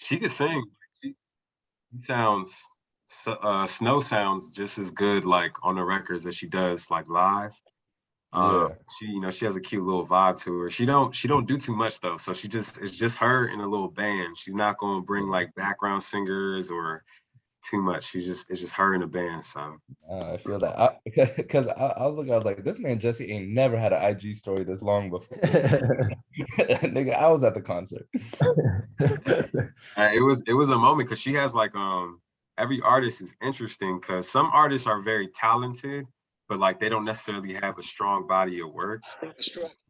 She can sing. She sounds Snow sounds just as good like on the records as she does like live. Yeah. She has a cute little vibe to her. She don't do too much though. So it's just her in a little band. She's not gonna bring like background singers or too much. It's just her in a band. So I feel that because I was looking, I was like, this man Jesse ain't never had an IG story this long before. Nigga, I was at the concert. it was a moment because she has like every artist is interesting because some artists are very talented, but like they don't necessarily have a strong body of work.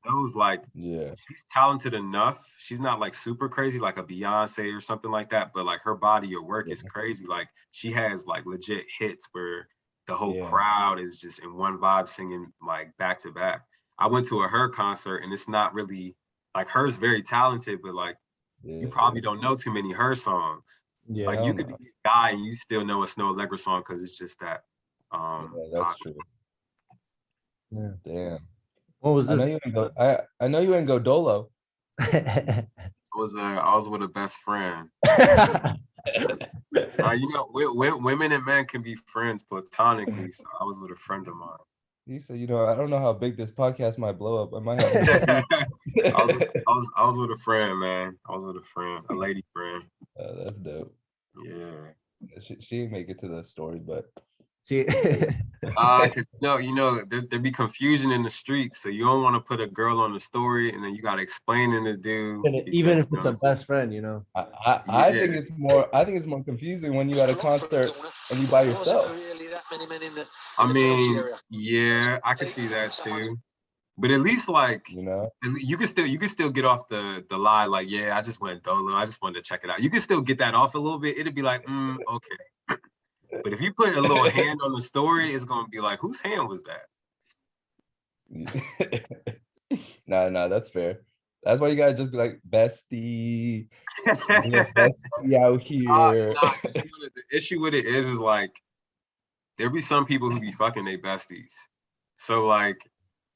Those like Yeah. she's talented enough. She's not like super crazy like a Beyonce or something like that, but like her body of work is crazy. Like she has like legit hits where the whole crowd is just in one vibe singing like back to back. I went to a her concert and it's not really like her's very talented, but like you probably don't know too many her songs. Yeah, Like you could be a guy and you still know a Snow Allegra song because it's just that that's true. Yeah. Damn. What was this? I know you ain't go dolo. I was with a best friend. Women and men can be friends platonically, so I was with a friend of mine. He said, I don't know how big this podcast might blow up. I might have I was with a friend, man. I was with a friend, a lady friend. That's dope. Yeah. She didn't make it to the story, but she there'd be confusion in the streets, so you don't want to put a girl on the story and then you gotta explain it to dude. even if it's a best friend, I think it's more confusing when you at a concert and you by yourself. I mean, yeah, I can see that too. But at least like you can still get off the lie, like, yeah, I just went dolo. I just wanted to check it out. You can still get that off a little bit. It'd be like, okay. But if you put a little hand on the story, it's gonna be like, whose hand was that? No, that's fair. That's why you gotta just be like, bestie, bestie out here. The issue with it is like there be some people who be fucking their besties. So like,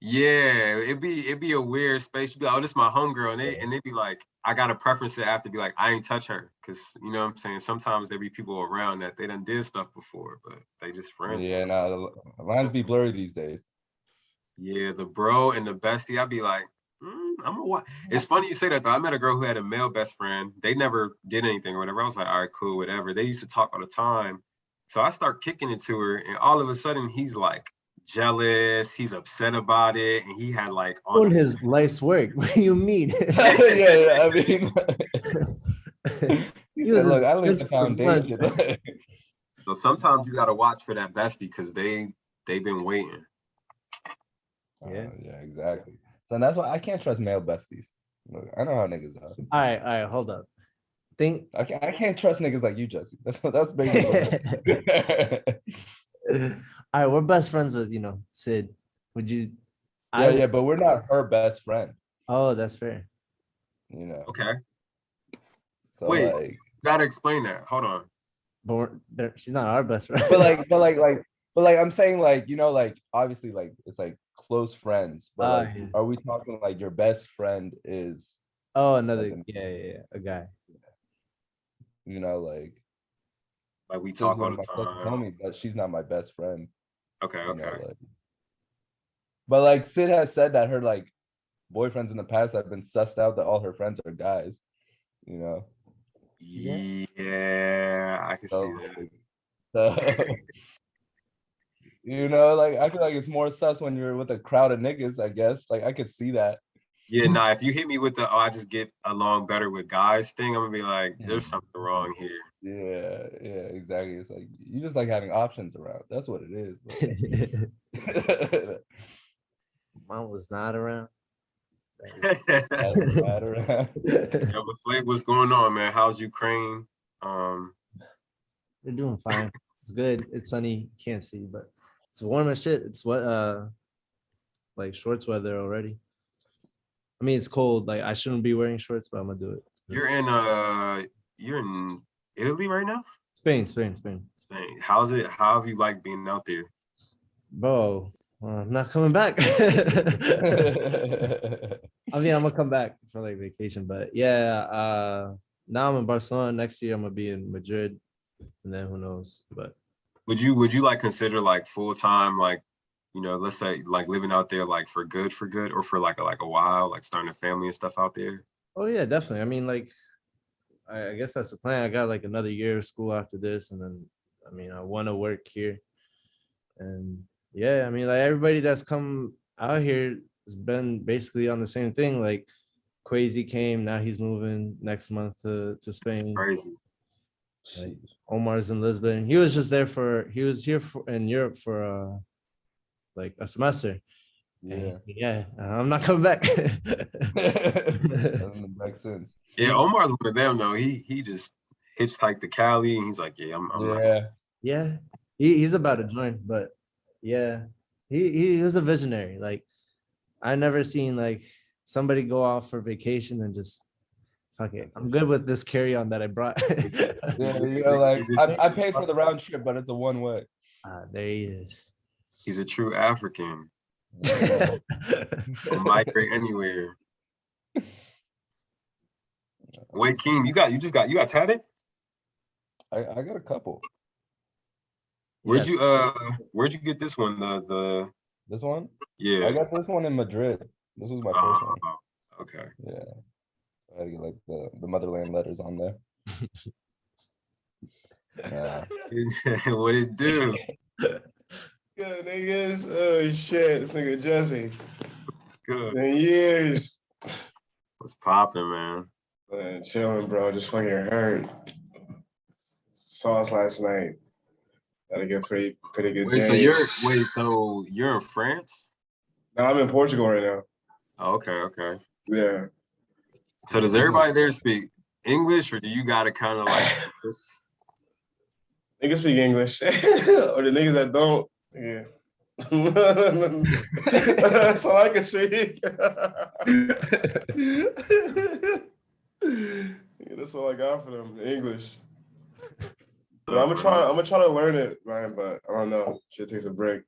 yeah, it'd be a weird space. You'd be like, oh, this is my homegirl, and they'd be like, I got a preference to have to be like, I ain't touch her, because you know what I'm saying. Sometimes there be people around that they done did stuff before, but they just friends. Yeah, the lines be blurry these days. Yeah, the bro and the bestie, I'd be like, I'm gonna watch. It's funny you say that though. I met a girl who had a male best friend. They never did anything or whatever. I was like, all right, cool, whatever. They used to talk all the time. So I start kicking it to her, and all of a sudden he's like jealous, he's upset about it, and he had like on his life's work. What do you mean? I mean, he was look, I laid the foundation. So sometimes you gotta watch for that bestie because they've been waiting. Yeah, exactly. So that's why I can't trust male besties. Look, I know how niggas are. All right, hold up. I can't trust niggas like you, Jesse. That's basically. All right, we're best friends with Sid. Would you? Yeah, but we're not her best friend. Oh, that's fair. Okay. So wait, like, gotta explain that. Hold on. But she's not our best friend. but like I'm saying, like, like obviously like it's like close friends, but like are we talking like your best friend is another a guy. Like we talk all the time. Homie, but she's not my best friend. Okay. But like Sid has said that her like boyfriends in the past have been sussed out that all her friends are guys. Yeah, I can see that. Like I feel like it's more sus when you're with a crowd of niggas, I guess. Like I could see that. Yeah, if you hit me with the I just get along better with guys thing, I'm gonna be like, there's something wrong here. Yeah, exactly. It's like you just like having options around. That's what it is. Mom was not around. What's going on, man? How's Ukraine? They're doing fine. It's good. It's sunny. Can't see, but it's warm as shit. It's what like shorts weather already. I mean, it's cold. Like I shouldn't be wearing shorts, but I'm gonna do it. You're in Italy right now? Spain. How's it? How have you liked being out there? Bro, I'm not coming back. I mean, I'm gonna come back for like vacation, but yeah, now I'm in Barcelona. Next year I'm gonna be in Madrid, and then who knows? But would you like consider like full time, like, you know, let's say like living out there like for good, or for like a while, like starting a family and stuff out there? oh yeah, definitely. I mean, like I guess that's the plan. I got like another year of school after this, and then I mean I want to work here, and yeah, I mean like everybody that's come out here has been basically on the same thing. Like Quasi came, now he's moving next month to It's Spain. crazy. Like Omar's in Lisbon. He was just there he was here in Europe for like a semester. Yeah. Yeah, I'm not coming back. Doesn't make sense. Yeah, Omar's one of them though. He just hitchhiked to Cali and he's like, yeah, I'm not. Yeah, he's about to join, but yeah, he was a visionary. Like I never seen like somebody go off for vacation and just fuck it. I'm good with this carry-on that I brought. Yeah, you know, like I paid for the round trip, but it's a one way. There he is. He's a true African. Yeah. He'll migrate anywhere. Wait, King, you got tatted? I got a couple. Where'd you get this one? The This one? Yeah. I got this one in Madrid. This was my first one. Okay. Yeah. I had to get like the motherland letters on there. What it do? Good niggas. Oh shit, this nigga Jesse. Good. In years. What's popping, man? Man, chilling, bro. Just fucking hurt. Saw us last night. Gotta get pretty good. Wait, so you're in France? No, I'm in Portugal right now. Oh, okay. Yeah. So does everybody there speak English, or do you gotta kind of like this? Niggas speak English. Or the niggas that don't, yeah. That's all I can say. Yeah, that's all I got for them, English. But I'm gonna try to learn it, man. But I don't know. Shit takes a break.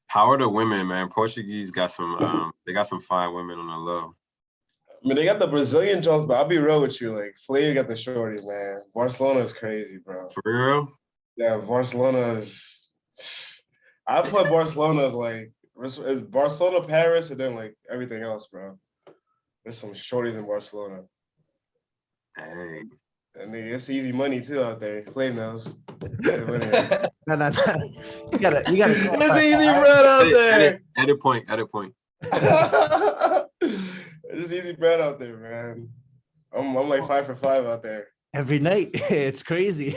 How are the women, man? Portuguese got some they got some fine women on the low. I mean, they got the Brazilian jobs, but I'll be real with you. Like, Flair got the shorties, man. Barcelona is crazy, bro. For real? Yeah, Barcelona is. I put Barcelona as like it's Barcelona, Paris, and then like everything else, bro. There's some shorties in Barcelona. Hey. And it's easy money too out there. Play those. No. You gotta. It's easy bread out there. Edit point. It's easy bread out there, man. I'm like 5 for 5 out there. Every night. It's crazy.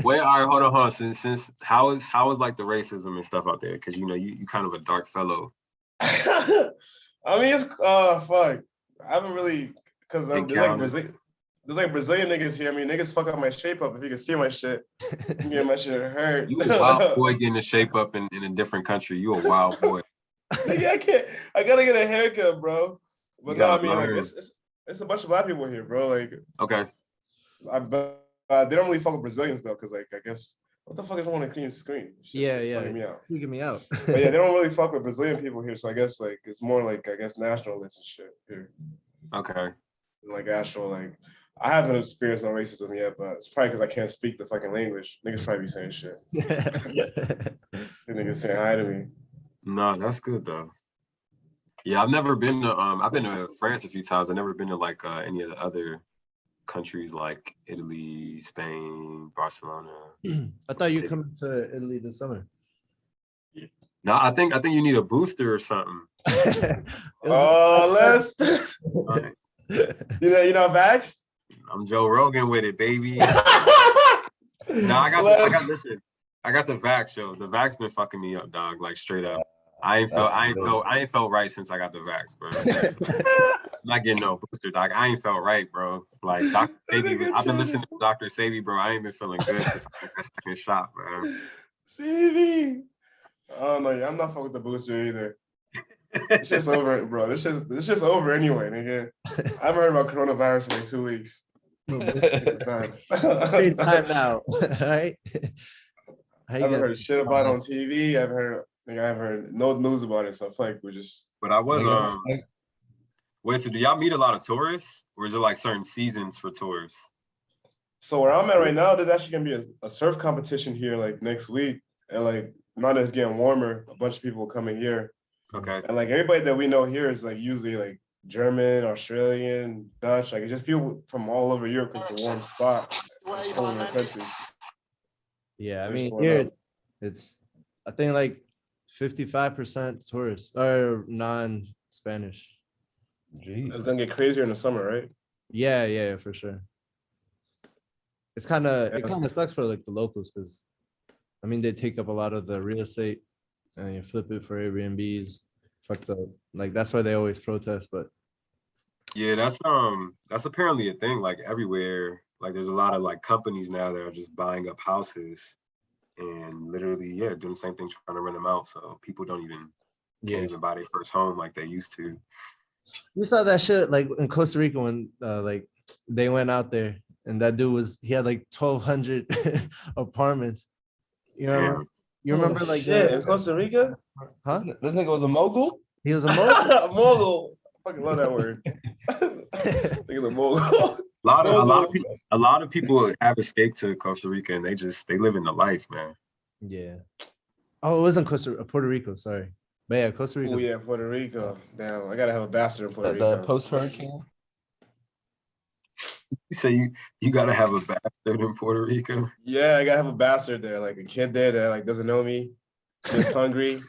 Wait, all right, hold on. Since how is like the racism and stuff out there? Because you know you kind of a dark fellow. I mean, it's fuck. I haven't really because there's like Brazilian niggas here. I mean, niggas fuck up my shape up. If you can see my shit, I'm getting my shit hurt. You a wild boy getting a shape up in a different country. You a wild boy. Nigga, I gotta get a haircut, bro. But no, I mean, like, it's a bunch of black people here, bro. Like, okay. They don't really fuck with Brazilians though, because like I guess what the fuck is wrong with the screen? Yeah. Me out. You get me out. But yeah, they don't really fuck with Brazilian people here, so I guess like it's more like I guess nationalist and shit here. Okay. Like actual like I haven't experienced no racism yet, but it's probably because I can't speak the fucking language. Niggas probably be saying shit. Niggas saying hi to me. No, that's good though. Yeah, I've never been to I've been to France a few times. I've never been to like any of the other countries like Italy, Spain, Barcelona. I thought you were coming to Italy this summer. No, I think you need a booster or something. Let's Right. you know vaxxed? I'm Joe Rogan with it, baby. I got the vax, yo. The vax been fucking me up, dog. Like straight up. I ain't felt right since I got the vax, bro. I'm not getting no booster, dog. I ain't felt right, bro. Like Dr. Savy, I've been listening to Dr. Savy, bro. I ain't been feeling good since I got that second shot, bro. Savy. Oh no, yeah, I'm not fucking with the booster either. It's just over, bro. It's just over anyway, nigga. I haven't heard about coronavirus in like 2 weeks. It's done. It's time now. All right. I haven't heard shit about it on TV. I've heard no news about it. So I feel like we're just. But I was Wait, so do y'all meet a lot of tourists, or is there like certain seasons for tourists? So where I'm at right now, there's actually gonna be a surf competition here like next week, and like now that it's getting warmer, a bunch of people coming here, Okay. and like everybody that we know here is like usually like German, Australian, Dutch, like it's just people from all over Europe because it's a warm spot, it's cold in their country. Yeah, I They're mean just going here out. it's I think like 55% tourists or non-Spanish. Jeez. It's gonna get crazier in the summer, right? Yeah, for sure. It kind Yes. of sucks for like the locals because I mean they take up a lot of the real estate and you flip it for Airbnbs. Fucks up. Like that's why they always protest. But Yeah, that's apparently a thing like everywhere. Like there's a lot of like companies now that are just buying up houses and literally, yeah, doing the same thing, trying to rent them out. So people can't even buy their first home like they used to. we saw that shit like in Costa Rica when like they went out there and that dude he had like 1,200 apartments. You remember? Damn. You remember like shit in Costa Rica? Huh? This nigga was a mogul? He was a mogul. Mogul. I fucking love that word. Nigga's a mogul. A lot of people have escaped to Costa Rica and they live in the life, man. Yeah. Oh, it wasn't Puerto Rico. Sorry, but yeah, Costa Rica. Oh yeah, Puerto Rico. Damn, I gotta have a bastard in Puerto The Rico. post-hurricane? You say you gotta have a bastard in Puerto Rico. Yeah, I gotta have a bastard there, like a kid there that like doesn't know me, just hungry,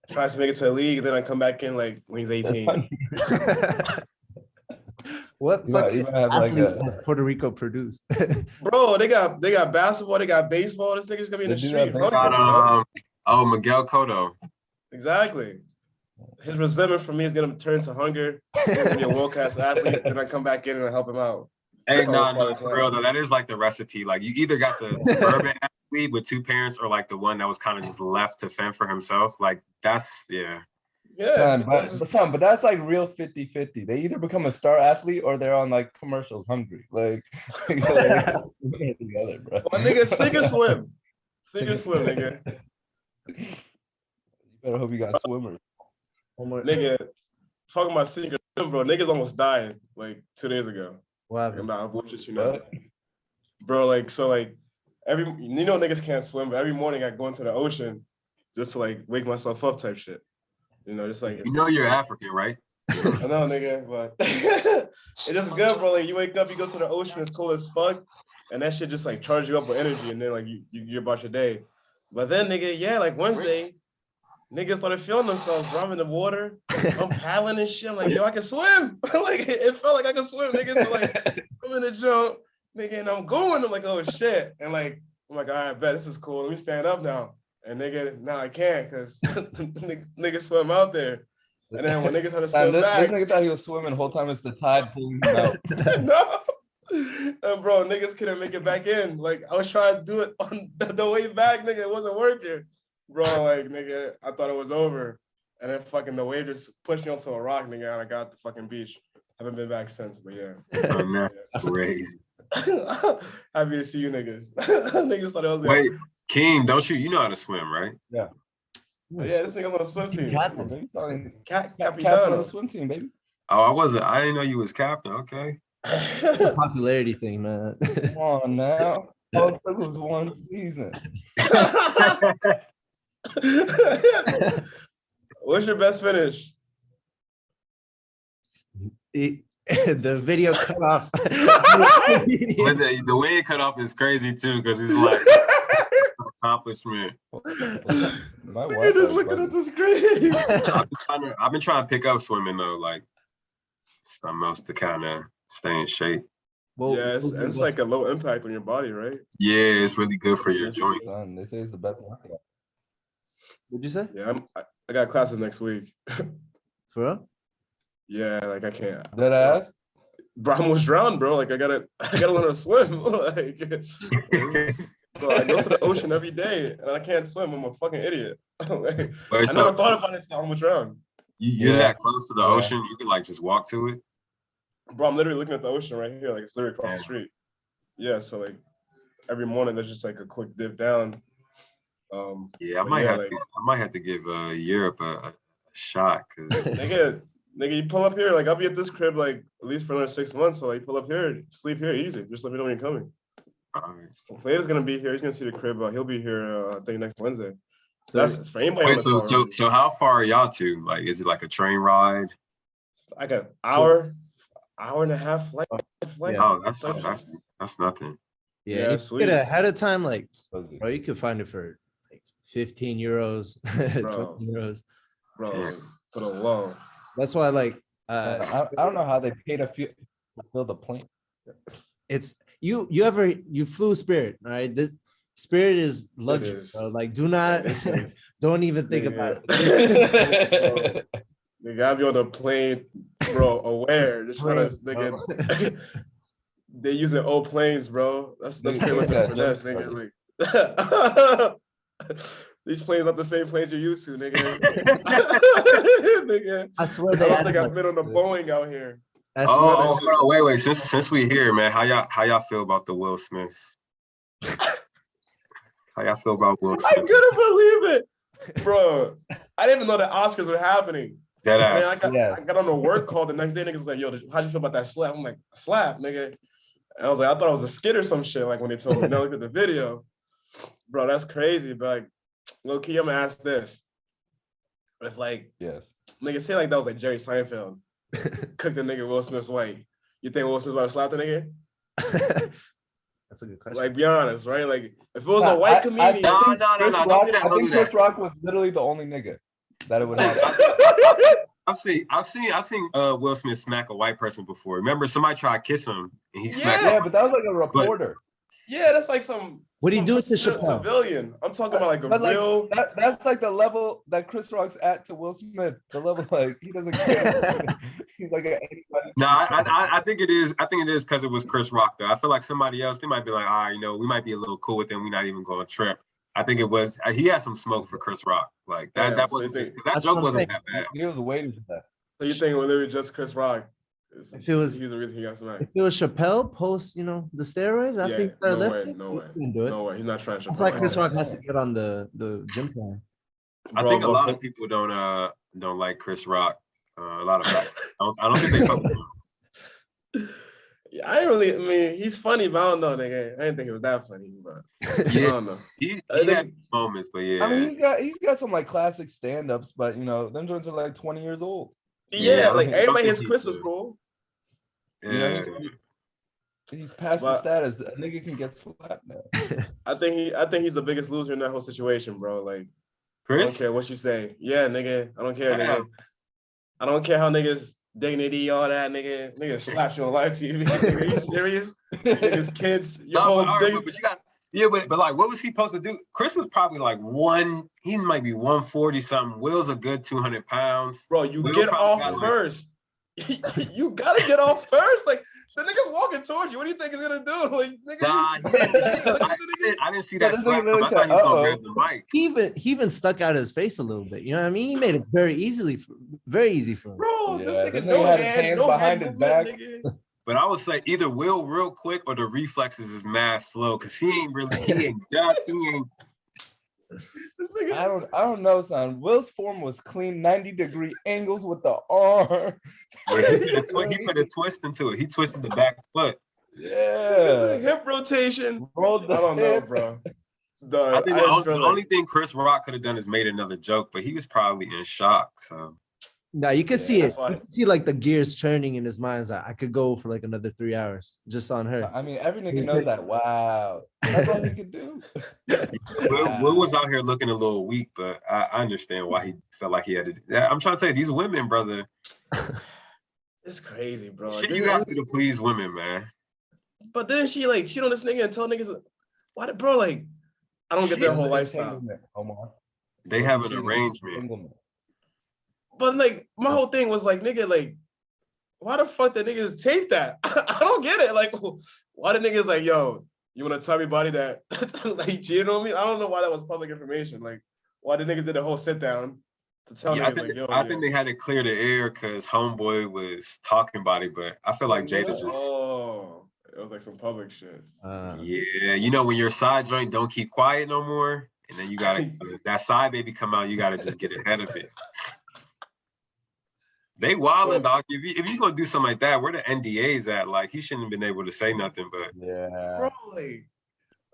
tries to make it to the league, then I come back in like when he's 18. What You might fucking have like athlete has Puerto Rico produced? Bro, they got basketball, they got baseball. This nigga's gonna be in the They do street. have hungry, bro. Miguel Cotto. Exactly. His resentment for me is gonna turn to hunger. He's gonna be a world-class athlete. Then I come back in and I help him out. Hey, That's always part no, of the for plan. real though, that is like the recipe. Like you either got the suburban athlete with two parents, or like the one that was kind of just left to fend for himself. Like that's Yeah, but that's like real 50-50. They either become a star athlete or they're on like commercials hungry. Like together, bro. my nigga, sink or swim. Sink or swim, nigga. You better hope you got swimmers. Nigga, talking about sink or swim, bro. Niggas almost died like 2 days ago. What Like, happened? nah, bullshit, you know. Bro, like so like niggas can't swim, but every morning I go into the ocean just to like wake myself up type shit. You know, just like you're African, right? I know, nigga, but it is good, bro. Like you wake up, you go to the ocean, it's cold as fuck, and that shit just like charge you up with energy, and then like you're about your day. But then, nigga, yeah, like Wednesday, niggas started feeling themselves, bro. I'm in the water, I'm paddling and shit. I'm like, yo, I can swim. Like it felt like I could swim, nigga. So like I'm in the jump, nigga, and I'm going. I'm like, oh shit, and like I'm like, all right, bet this is cool. Let me stand up now. And nigga, now I can't because niggas swim out there. And then when niggas had to swim back. This nigga thought he was swimming the whole time. It's the tide pulling him out. No. And bro, niggas couldn't make it back in. Like I was trying to do it on the way back, nigga. It wasn't working. Bro, like nigga, I thought it was over. And then fucking the wave just pushed me onto a rock, nigga, and I got the fucking beach. Haven't been back since, but yeah. That's crazy. Happy to see you niggas. Niggas thought it was Wait, King, don't you know how to swim, right? Yeah. Oh, yeah, this nigga's on the swim team. Captain Captain on the swim team, baby. Oh, I didn't know you was captain. Okay. Popularity thing, man. Come on now. All it took was one season. What's your best finish? The video cut off. But the way it cut off is crazy too, because it's like accomplishment. My Nigga wife just looking at the screen. I've been trying to pick up swimming though, like something else to kind of stay in shape. Well, yeah, it's like a low impact on your body, right? Yeah, it's really good for your joints. They say it's the best workout. What'd you say? Yeah, I got classes next week. For real? Yeah, like I can't. Dead ass? Bro, I almost drowned, bro. Like I gotta learn to swim. Like, bro, I go to the ocean every day and I can't swim. I'm a fucking idiot. Like, I never thought about it until I almost drowned. You're that close to the ocean, you can like just walk to it. Bro, I'm literally looking at the ocean right here, like it's literally across the street. Yeah, so like every morning there's just like a quick dip down. Yeah, I might have to give Europe a shot. Nigga, Nigga, you pull up here, like I'll be at this crib like at least for another 6 months. So like pull up here, sleep here, easy. Just let me know when you're coming. Flavor's gonna be here. He's gonna see the crib. He'll be here. I think next Wednesday. So that's for anybody. Wait, so how far are y'all to? Like, is it like a train ride? Like an hour and a half flight. Oh, that's nothing. Yeah, sweet. Get ahead of time, like, bro, you could find it for like 15 euros, 20 euros. Bro, for the low. That's why, like, I don't know how they pay to fill the plane. It's you flew Spirit, all right? The Spirit is luxury, bro. Like, don't even think about it. They gotta be on the plane, bro, aware. Just trying to nigga. They using old planes, bro. That's pretty much finesse, nigga. Like, these planes not the same planes you're used to, nigga. Nigga. I swear I don't think I've been on the Boeing out here. Wait. Since we here, man, how y'all feel about the Will Smith? How y'all feel about Will Smith? I couldn't believe it, bro. I didn't even know the Oscars were happening. I got on a work call the next day. Niggas was like, "Yo, how'd you feel about that slap?" I'm like, "Slap, nigga." And I was like, I thought it was a skit or some shit. Like when they told me, now look at the video, bro. That's crazy. But like, low key, I'm gonna ask this: if like, nigga, say like that was like Jerry Seinfeld cooked the nigga Will Smith's wife, you think Will Smith's about to slap the nigga? That's a good question. Like, be honest, right? Like, if it was a white comedian, I think Chris Rock was literally the only nigga that it would happen. I've seen Will Smith smack a white person before. Remember, somebody tried to kiss him and he smacked. Yeah, but that was like a reporter. Yeah, that's like some. What do you do with the Chappelle? Civilian. I'm talking about like a real. That's like the level that Chris Rock's at to Will Smith. The level like he doesn't care. He's like anybody. No, I think it is. I think it is because it was Chris Rock though. I feel like somebody else, they might be like, we might be a little cool with him. We're not even going to trip. I think it was he had some smoke for Chris Rock. Like that. That wasn't just because that joke wasn't that bad. He was waiting for that. So you think it was literally just Chris Rock? If it was, he's the reason he got smacked. If it was Chappelle post, the steroids after he started lifting, no way. He's not trying to. That's why Chris Rock has to get on the gym plan. I think a lot of people don't like Chris Rock. A lot of I don't think they fuck with him. Yeah, I mean, he's funny, but I don't know, nigga. I didn't think it was that funny, but yeah, I don't know. He had moments, but yeah. I mean, he's got some like classic stand-ups, but them joints are like 20 years old. Yeah, like everybody his Chris was cool. Yeah. He's past the status. A nigga can get slapped now. I think he's the biggest loser in that whole situation, bro. Like, Chris? I don't care what you say. Yeah, nigga. I don't care, nigga. I don't care how niggas dignity, all that, nigga. Nigga slaps you on live TV. Nigga, are you serious? Niggas, kids, your whole thing. But you got. Yeah, but like, what was he supposed to do? Chris was probably like he might be 140 something. Will's a good 200 pounds. Bro, you get off first. You gotta get off first. Like, the nigga's walking towards you. What do you think he's gonna do? Like, nigga, I didn't see that slap. I thought he was gonna grab the mic. He even stuck out his face a little bit. You know what I mean? He made it very easy for him. Bro, this nigga had his hands behind his back. But I would say either Will real quick or the reflexes is mad slow because he ain't ducked. I don't know, son. Will's form was clean, 90-degree angles with the arm. Yeah, he put a twist into it. He twisted the back foot. Yeah. Hip rotation. I don't know, bro. I think the only thing Chris Rock could have done is made another joke, but he was probably in shock. So. No, you can see it. You can see like the gears turning in his mind. Like, I could go for like another 3 hours just on her. I mean, every nigga knows that. Wow, that's all he can do. Will was out here looking a little weak, but I understand why he felt like he had to. Yeah, I'm trying to tell you, these women, brother. It's crazy, bro. Shit, you got to please women, man. But then she on this nigga and tell niggas, why, bro? Like, I don't get their whole lifestyle. They have an arrangement. But like my whole thing was like, nigga, like, why the fuck the niggas tape that? I don't get it. Like, why the niggas like, yo, you wanna tell everybody that like cheated on me? I don't know why that was public information. Like, why the niggas did a whole sit down to tell niggas I think they had to clear the air because homeboy was talking about it, but I feel like Jada just. Oh, it was like some public shit. Yeah, when your side joint don't keep quiet no more, and then you gotta that side baby come out, you gotta just get ahead of it. They wildin', dog. If you gonna do something like that, where the NDAs at? Like he shouldn't have been able to say nothing, but yeah, Probably.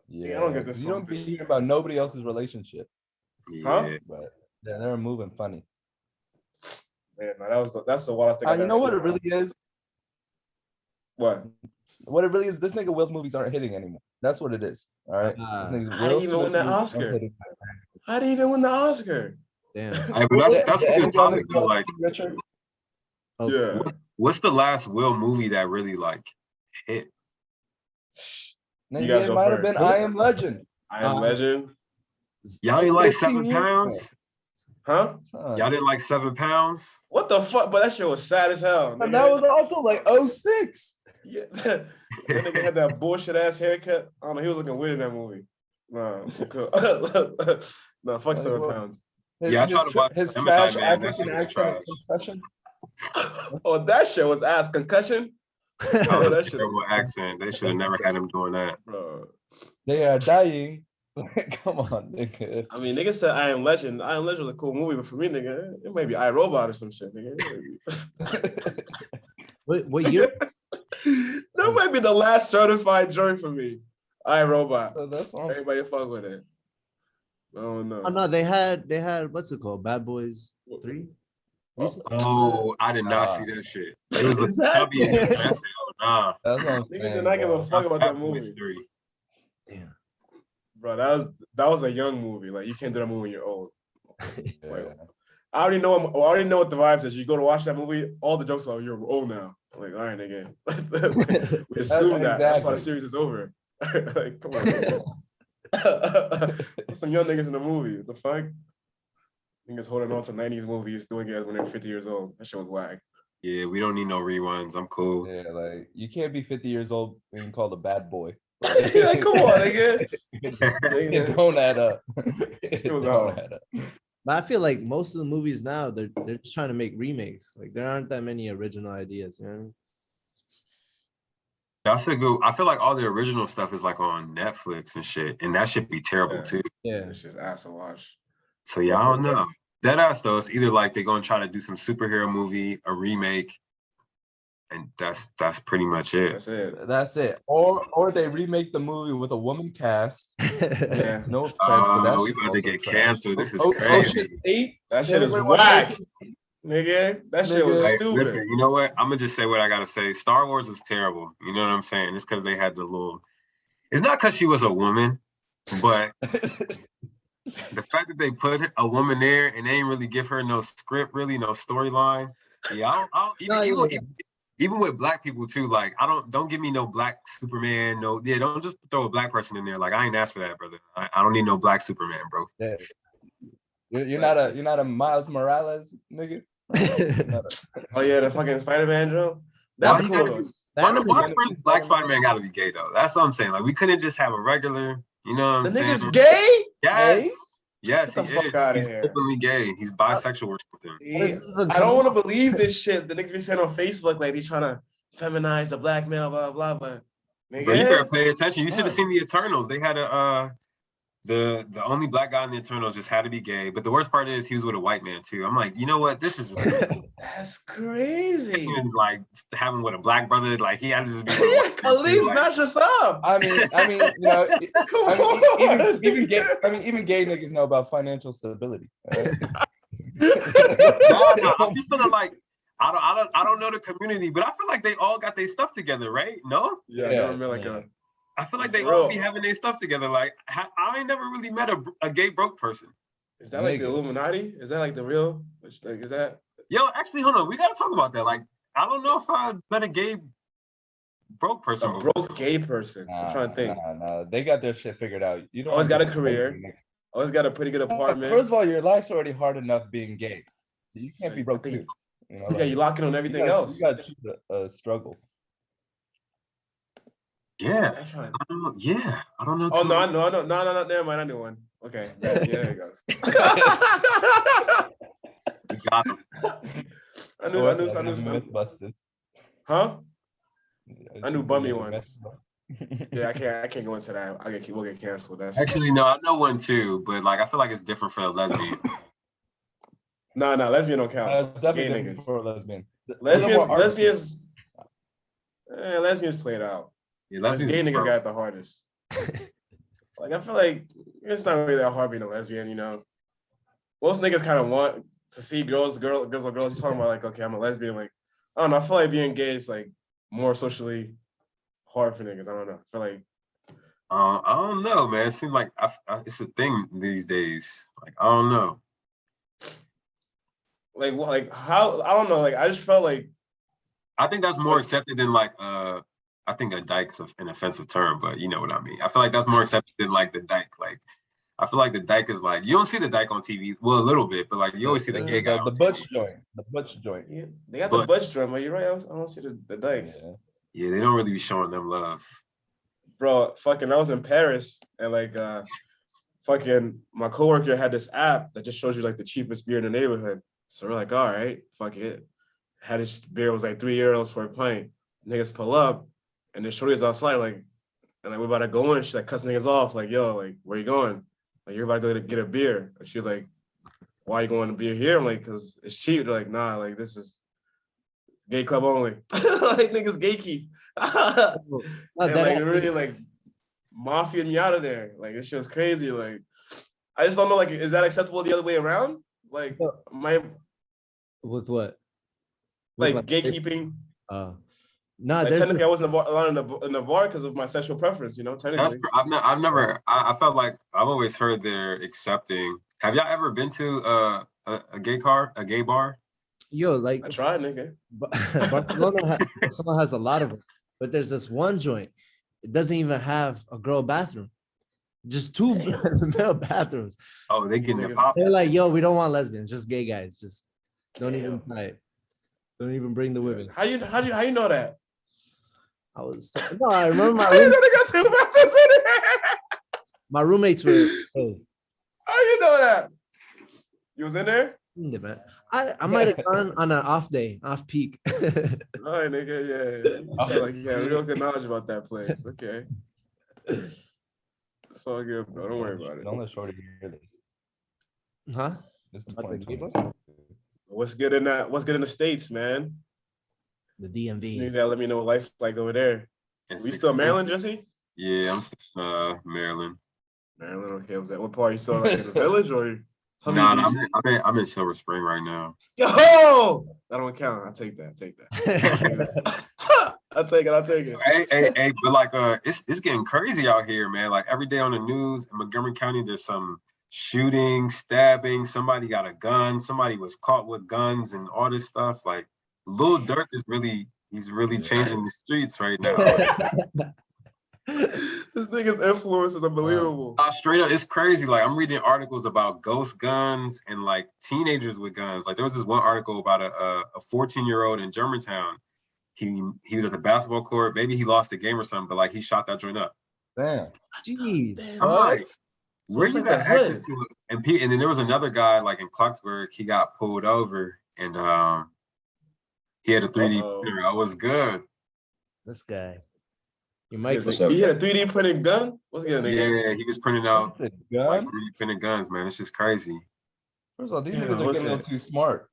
yeah. I don't get this. You don't be hearing about nobody else's relationship, yeah. but yeah, they're moving funny. Man, no, that's the wildest thing. You know what it really is? What? What it really is, this nigga Will's movies aren't hitting anymore. That's what it is. All right. This nigga's How do you even win that Oscar? How do you even win the Oscar? Damn. Hey, but that's a good topic though. Like, Richard. Oh, Yeah. what's the last Will movie that really like hit? You guys Nigga, it go might have been first. I Am Legend. I Am Legend. Y'all ain't like 15 7 years pounds? Huh? Y'all didn't like 7 pounds? What the fuck? But that shit was sad as hell. And that was also like 06. Yeah. That nigga had that bullshit ass haircut. I don't know. He was looking weird in that movie. No, no, fuck 7 pounds. Yeah, I tried to watch his Gemini trash Man. That African shit was accent trash. and concussion. Oh, that shit was ass. Concussion. That was that a shit terrible accent. They should have never had him doing that. Bro. They are dying. Come on, nigga. I mean, nigga said I Am Legend. I Am Legend was a cool movie, but for me, nigga, it may be iRobot or some shit, nigga. What year? That might be the last certified joint for me. iRobot. So that's what I'm Everybody fuck with it. Oh no. Oh no, they had what's it called? Bad Boys 3? Oh, I did not see that shit. It was the chubby in it. I said, oh nah. That's what I'm Niggas saying. did not give a fuck about that movie. Mystery. Damn. Bro, that was a young movie. Like you can't do that movie when you're old. Yeah. I already know what the vibes is. You go to watch that movie, all the jokes are you're old now. I'm like, all right, nigga. We assume that. That's why the series is over. Like, come on. There's some young niggas in the movie. What the fuck? Niggas holding on to 90s movies, doing it when they're 50 years old. That shit was whack. Yeah, we don't need no rewinds. I'm cool. Yeah, like you can't be 50 years old being called a bad boy. Like, come on, nigga. It don't add up. It was don't out. add up. But I feel like most of the movies now they're just trying to make remakes. Like there aren't that many original ideas. You know what I mean? That's a good. I feel like all the original stuff is like on Netflix and shit, and that should be terrible too. Yeah. It's just ass to watch. So yeah, I don't know. That ass though, it's either like they're gonna try to do some superhero movie, a remake, and that's pretty much it. That's it. That's it. Or they remake the movie with a woman cast. Yeah. No offense, but that's We about to get canceled. This is crazy. Ocean 8. That shit is Everybody watch whack. Ocean 8? Nigga, that shit was Hey, stupid. listen, you know what? I'm gonna just say what I gotta say. Star Wars was terrible. You know what I'm saying? It's because they had the little. It's not because she was a woman, but the fact that they put a woman there and they didn't really give her no script, really no storyline. Yeah, even with black people too. Like, don't give me no black Superman. No, yeah, don't just throw a black person in there. Like, I ain't asked for that, brother. I don't need no black Superman, bro. Yeah. You're not a Miles Morales nigga. Oh yeah, the fucking Spider-Man Joe. That's Why cool though. Why the first black Spider-Man gotta be gay though? That's what I'm saying. Like, we couldn't just have a regular. You know what I'm The saying? nigga's gay? Yes. Gay? Yes, Get he the fuck is. outta He's here. openly gay. He's bisexual or something. Yeah. I don't want to believe this shit. The niggas be saying on Facebook like he's trying to feminize the black male, blah blah. But nigga, Bro, you better pay attention. You should have seen the Eternals. They had the only black guy in the Eternals just had to be gay. But the worst part is he was with a white man too. I'm like, you know what? This is that's crazy. and like having with a black brother, like he had to just be with a white man At least too, match us up. I mean, you know, even gay niggas know about financial stability. Right? No, I'm just feeling like I don't know the community, but I feel like they all got their stuff together, right? No? Yeah, I never met like I feel like they all be having their stuff together. Like I ain't never really met a gay broke person. Is that like the Illuminati? Is that like the real? Like, is that? Yo, actually, hold on. We gotta talk about that. Like, I don't know if I met a gay broke person. A broke gay person. I'm trying to think. Nah, they got their shit figured out. You don't always got a career. Always got a pretty good apartment. First of all, your life's already hard enough being gay. You can't be broke too. You know, you locking on everything else. You got to choose a struggle. Yeah. I don't know. Oh no, never mind. I knew one. Okay. Yeah, there it goes. We got him. I knew Mythbusters. Huh? Yeah, I knew bummy ones. Yeah, I can't go into that. We'll get canceled. That's actually no, I know one too, but like I feel like it's different for a lesbian. No, lesbian don't count. It's definitely Gay different niggas. for a lesbian. Lesbians played out. Yeah, Gay lesbians. niggas Bro. got the hardest. Like I feel like it's not really that hard being a lesbian, you know. Most niggas kind of want to see girls. You're talking about like, okay, I'm a lesbian. Like, I don't know. I feel like being gay is like more socially hard for niggas. I don't know. I feel like I don't know, man. It seems like it's a thing these days. Like, I don't know. like how I don't know. Like I just felt like I think that's more accepted than like I think a dyke's an offensive term, but you know what I mean. I feel like that's more accepted than like the dyke. Like I feel like the dyke is like you don't see the dyke on TV. Well, a little bit, but like you always see the gay guy. The butch joint. The butch joint. yeah, they got the butch drum, but you're right. I don't see the dykes. Yeah, they don't really be showing them love. Bro, fucking I was in Paris and like fucking my coworker had this app that just shows you like the cheapest beer in the neighborhood. So we're like, all right, fuck it. Had this beer was like €3 for a pint. Niggas pull up and then shorty's outside like, and like we're about to go in. She like cuts niggas off like, yo, like where you going? Like you're about to go get a beer. And she was like, why you going to beer here? I'm like, cause it's cheap. They're like, nah, like this is gay club only. Like niggas gatekeep. And like really like mafia me out of there. Like this shit was crazy. Like I just don't know. Like, is that acceptable the other way around? Like, with what? Like gatekeeping. No, like, technically, I wasn't allowed in the bar because of my sexual preference. You know, technically. I've never. I felt like I've always heard they're accepting. Have y'all ever been to a gay bar? Yo, like I tried, nigga. Barcelona has a lot of them, but there's this one joint. It doesn't even have a girl bathroom. Just two male bathrooms. Oh, they getting it popping. They're like, yo, we don't want lesbians, just gay guys. Just don't even try it. Don't even bring the women. How you know that? I remember my room, they got 2 bathrooms in there. My roommates were. Hey. How you know that? You was in there? Yeah, man. I might have gone on an off day, off peak. All right, nigga, yeah. Like, yeah, real good knowledge about that place. Okay. It's all good, bro. Don't worry about it. Don't let Shorty hear this. Huh? This is What's good in that? What's good in the States, man? The DMV. You gotta let me know what life's like over there. We still in Maryland, Jesse? Yeah, I'm still Maryland. Maryland, okay. Was that what part? You still like, in the village or? Nah, I'm in Silver Spring right now. Yo, that don't count. I'll take that. I'll take it. Hey, but like it's getting crazy out here, man. Like every day on the news in Montgomery County, there's some shooting, stabbing, somebody got a gun, somebody was caught with guns and all this stuff. Like Lil Durk is really changing the streets right now. This nigga's influence is unbelievable. Straight up, it's crazy. Like I'm reading articles about ghost guns and like teenagers with guns. Like there was this one article about a 14-year-old in Germantown. He was at the basketball court. Maybe he lost the game or something, but like he shot that joint up. Damn. Jeez. I'm like, where you got access to it? And then there was another guy like in Clarksburg. He got pulled over and he had a 3D printer. I was good. This guy. He had a 3D printed gun? What's good, nigga? Yeah, he was printing out like 3D printed guns, man. It's just crazy. First of all, these niggas are getting a little too smart.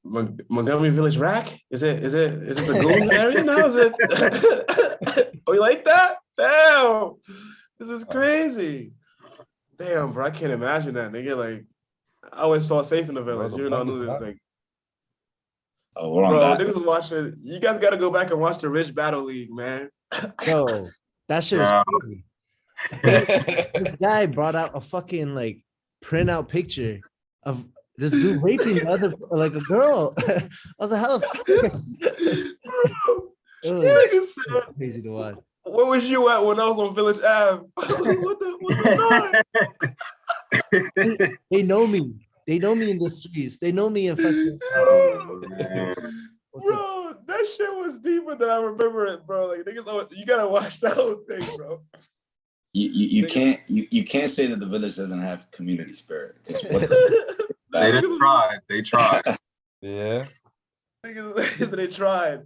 Montgomery Village Rack? Is it the Goon area now? Is it? Oh, you like that? Damn, this is crazy. Damn, bro, I can't imagine that, nigga. Like, I always felt safe in the village. You know, it's like, bro, niggas was watching. You guys got to go back and watch the Rich Battle League, man. Yo, that shit was crazy. This guy brought out a fucking like printout picture of this dude raping the other like a girl. I was like, how the fuck? It was crazy to watch. Where was you at when I was on Village Ave? What's they know me. They know me in the streets. They know me in fucking. Bro, that shit was deeper than I remember it, bro. Like niggas, you gotta watch that whole thing, bro. You can't say that the village doesn't have community spirit. They tried. Yeah. Niggas, they tried.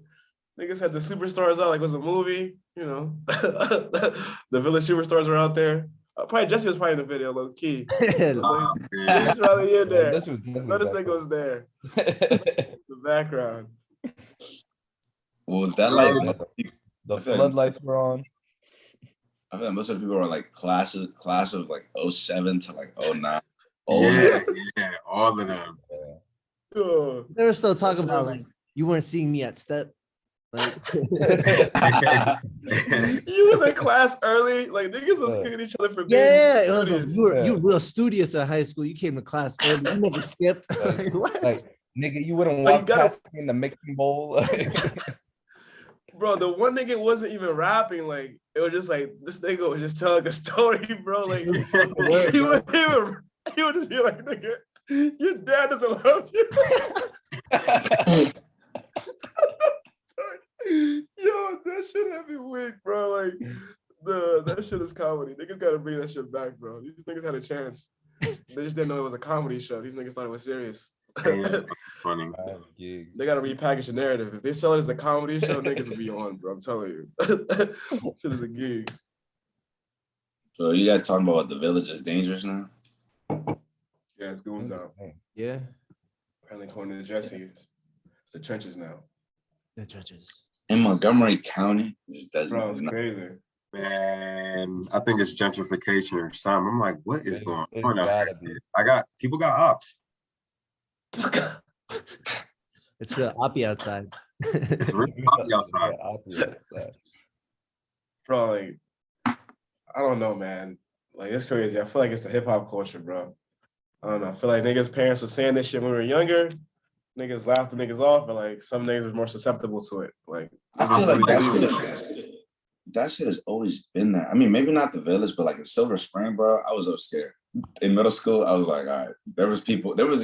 Niggas had the superstars out like it was a movie, you know. The village superstars were out there. Probably Jesse was probably in the video, low key. Oh, He's probably in there. This was definitely Notice back nigga was there. then. The background. What was that Bro, like? The I feel like- floodlights were on. I feel like most of the people were like class of like 07 to like 09. yeah, all of them. Oh. They were still talking about like you weren't seeing me at step. Like You was in class early, like niggas was kicking each other for being yeah, it was like studious. you were real studious at high school. You came to class early. You never skipped. Like, what? Like, nigga, you wouldn't Like, you walk gotta- past me in the mixing bowl. Bro, the one nigga wasn't even rapping. Like it was just like this nigga was just telling a story, bro. Like he would just be like, nigga, your dad doesn't love you. Yo, that shit had me weak, bro. Like that shit is comedy. Niggas gotta bring that shit back, bro. These niggas had a chance. They just didn't know it was a comedy show. These niggas thought it was serious. Yeah, it's funny. They gotta repackage the narrative. If they sell it as a comedy show, niggas will be on, bro. I'm telling you. Shit is a gig. So you guys talking about what the village is dangerous now? Yeah, it's goons out. Yeah, Apparently, according to Jesse, it's the trenches now. the judges. In Montgomery County, this doesn't. Bro, it's crazy. Man, I think it's gentrification or something. I'm like, what is going on out gotta here? be. People got ops. It's the oppie outside. It's really poppy outside. Bro, like, I don't know, man. Like, it's crazy. I feel like it's the hip hop culture, bro. I don't know. I feel like niggas' parents were saying this shit when we were younger. Niggas laughed the niggas off, but like some niggas were more susceptible to it. Like, I feel like really that shit has always been there. I mean, maybe not the village, but like in Silver Spring, bro, I was so scared. In middle school, I was like, all right, there was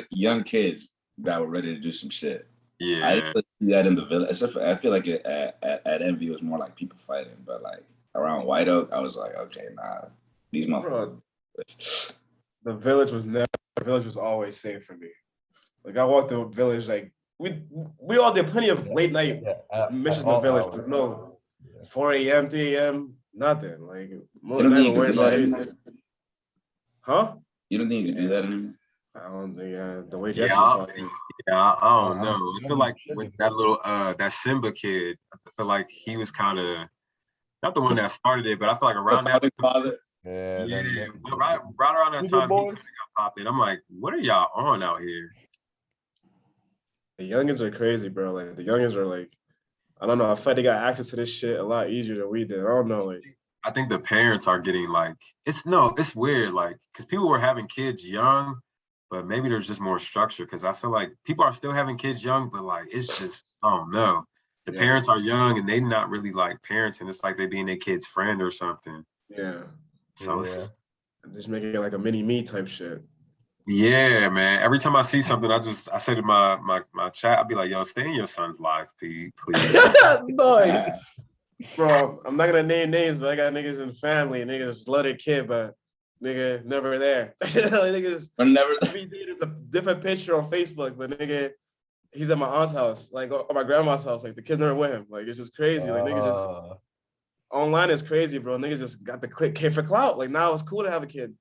young kids that were ready to do some shit. Yeah. I didn't really see that in the village. Except for, I feel like at Envy, it was more like people fighting, but like around White Oak, I was like, okay, nah, these motherfuckers. The village was always safe for me. Like I walked the village, like we all did plenty of late night missions in the village, but no 4 a.m., 3 a.m., nothing. Like You don't think you can do that anymore? Huh? You don't think you can do that anymore? I don't think the way Yeah, Jesse's talking. I don't know. I feel like with that little that Simba kid, I feel like he was kind of not the one that started it, but I feel like around that time, right around that time, he got popped in. I'm like, what are y'all on out here? The youngins are crazy, bro. Like the youngins are like, I don't know. I feel like they got access to this shit a lot easier than we did. I don't know. Like, I think the parents are getting like, it's weird, like, because people were having kids young, but maybe there's just more structure. Because I feel like people are still having kids young, but like, it's just, oh no. The parents are young and they not really like parents, and it's like they being their kid's friend or something. Yeah. So just making it like a mini me type shit. Yeah, man. Every time I see something, I say to my chat, I'll be like, yo, stay in your son's life, please. No, bro, I'm not gonna name names, but I got niggas in the family, niggas love their kid, but nigga never there. Like, niggas never every day there's a different picture on Facebook, but nigga, he's at my aunt's house, like or my grandma's house, like the kid's never with him. Like it's just crazy. Like niggas just online is crazy, bro. Niggas just got the kid for clout. Like now it's cool to have a kid.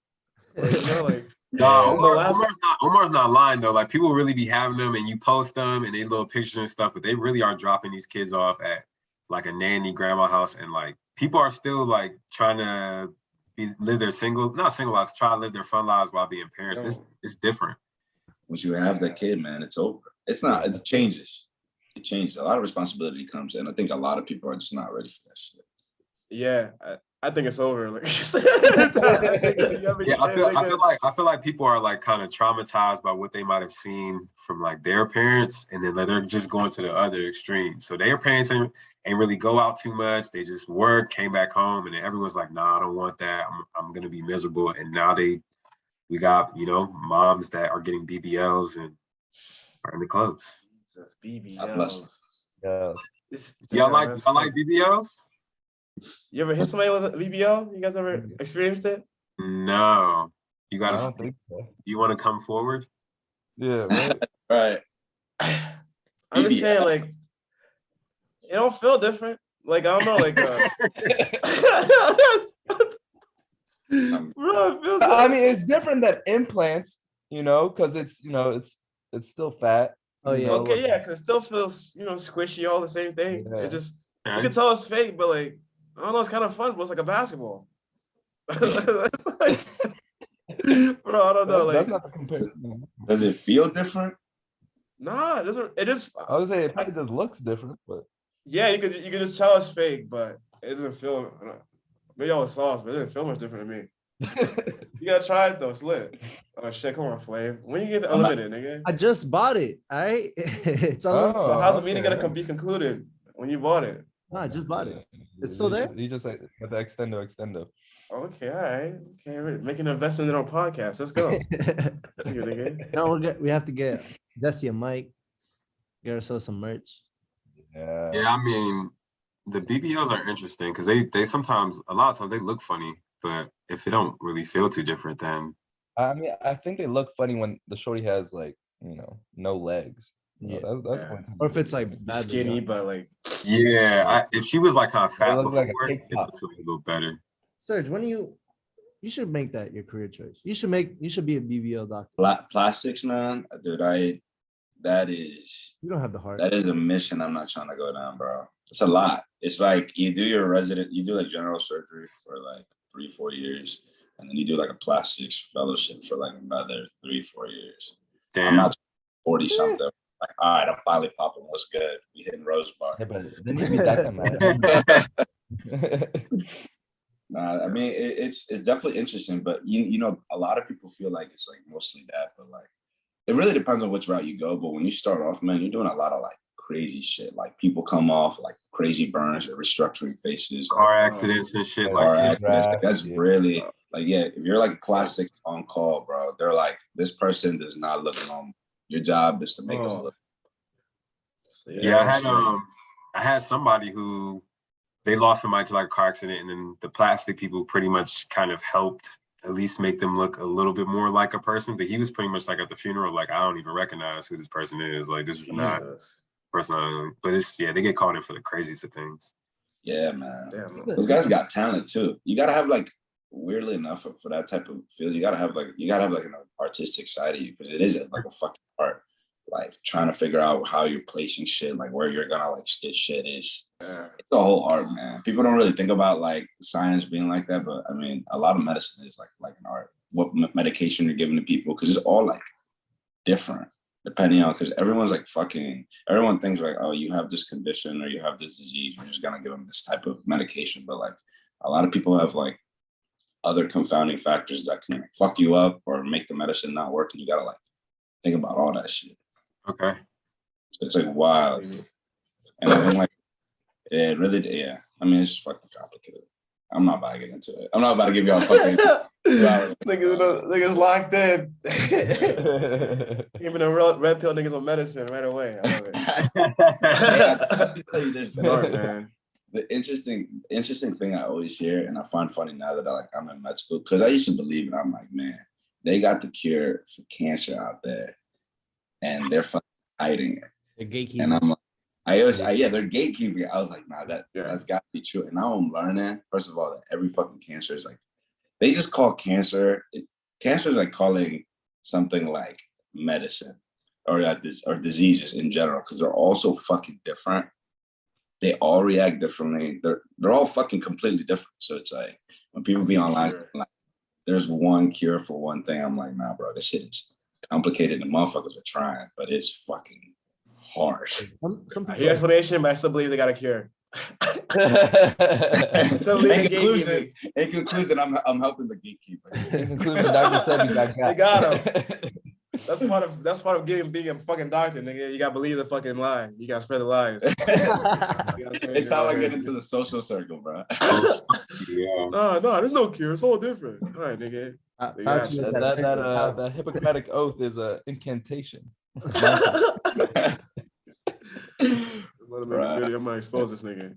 Like, you know, like Omar's not lying though. Like people really be having them and you post them and they little pictures and stuff, but they really are dropping these kids off at like a nanny grandma house, and like people are still like trying to live their lives, try to live their fun lives while being parents. It's different. Once you have that kid, man, it's over. It's not, it changes. It changes. A lot of responsibility comes in. I think a lot of people are just not ready for that shit. Yeah, I think it's over. Like, I feel like people are like kind of traumatized by what they might have seen from like their parents, and then they're just going to the other extreme. So their parents ain't really go out too much. They just work, came back home, and then everyone's like, "Nah, I don't want that. I'm gonna be miserable." And now we got moms that are getting BBLs and are in the clubs. Jesus, BBLs. Y'all like BBLs? You ever hit somebody with a BBL? You guys ever experienced it? No. You gotta. I don't think so. Do you want to come forward? Yeah, right. Right. I'm just saying, like, it don't feel different. Like, I don't know, like, bro, I mean, it's different than implants, because it's still fat. Oh, yeah. Okay, yeah, because it still feels, squishy, all the same thing. Yeah. It just, you can tell it's fake, but like, I don't know, it's kind of fun, but it's like a basketball. It's like, bro, I don't know. That's Like, not the comparison. Does it feel different? nah, it doesn't. It just, I would say it probably just looks different, but yeah, you could just tell it's fake, but it doesn't feel. Maybe I was sauce, but it didn't feel much different to me. You gotta try it though. It's lit. Oh shit, come on, Flav. When you get the unlimited, nigga? I just bought it. All right. It's unlimited. So how's the meeting okay. gonna be concluded when you bought it? No, I just bought it. Yeah. It's still there? You just like got the extendo. Okay, all right. Okay, we're making an investment in our podcast. Let's go. Thank you, nigga. No, we have to get Jesse a mic. Get ourselves some merch. Yeah. Yeah, I mean, the BBLs are interesting because they sometimes, a lot of times they look funny, but if it don't really feel too different, then I mean, I think they look funny when the shorty has like, no legs. Yeah. That's Yeah. one time. Or if it's like badly Skinny, done. but like, yeah, if she was like kind of fat look before, like a cake it pop. looks a little better. Serge, when you should make that your career choice. You should be a BBL doctor. Plastics, man, dude. That is The heart. That is a mission I'm not trying to go down, bro. It's a lot. It's like you do like general surgery for like 3-4 years, and then you do like a plastics fellowship for like another 3-4 years. Damn. I'm not 40 something. Like, all right, I'm finally popping. What's good? We hitting Rose Bar. Yeah, but then you be that Nah, I mean it's definitely interesting, but a lot of people feel like it's like mostly that, but like it really depends on which route you go. But when you start off, man, you're doing a lot of like crazy shit. Like people come off like crazy burns or restructuring faces, Car accidents and shit car like accidents. that. That's Yeah. really like, yeah, if you're like a classic on call, bro, they're like, this person does not look normal. Your job is to make them look. Yeah, I had somebody who they lost somebody to like a car accident, and then the plastic people pretty much kind of helped at least make them look a little bit more like a person. But he was pretty much like at the funeral, like, I don't even recognize who this person is. Like, this is not person. But they get caught in for the craziest of things. Yeah, man. Damn. Those guys got talent too. You gotta have like, weirdly enough, for that type of field, you gotta have like an artistic side of you, because it is like a fucking art. Like trying to figure out how you're placing shit, like where you're gonna like stitch shit is. It's a whole art, man. People don't really think about like science being like that, but I mean, a lot of medicine is like an art. What medication you're giving to people, because it's all like different depending on, because everyone thinks like, oh, you have this condition or you have this disease, you're just gonna give them this type of medication. But like a lot of people have like other confounding factors that can fuck you up or make the medicine not work, and you gotta like think about all that shit. Okay. So it's like wild. And I think like, it really, yeah. I mean, it's just fucking complicated. I'm not about to get into it. I'm not about to give y'all fucking niggas locked in. Even a red pill niggas on medicine right away. I love it. I'll tell you this, Smart, man. The interesting thing I always hear, and I find funny now that I'm in med school, because I used to believe it. I'm like, man, they got the cure for cancer out there, and they're fucking hiding it. They're gatekeeping. And I'm like, they're gatekeeping. I was like, nah, that's got to be true. And now I'm learning, first of all, that every fucking cancer is like, they just call cancer is like calling something like medicine or diseases in general, because they're all so fucking different. They all react differently. They're all fucking completely different. So it's like when people be online, like, there's one cure for one thing, I'm like, nah, bro, this shit is complicated and motherfuckers are trying, but it's fucking hard. Some I hear explanation, but I still believe they got a cure. In conclusion, I'm helping the gatekeeper. In conclusion, Dr. said they got him. That's part of being a fucking doctor, nigga. You gotta believe the fucking lie. You gotta spread the lies. It's how I get into the social circle, bro. Yeah. No, there's no cure. It's all different. All right, nigga. That Hippocratic oath is an incantation. Right. I'm gonna expose this nigga.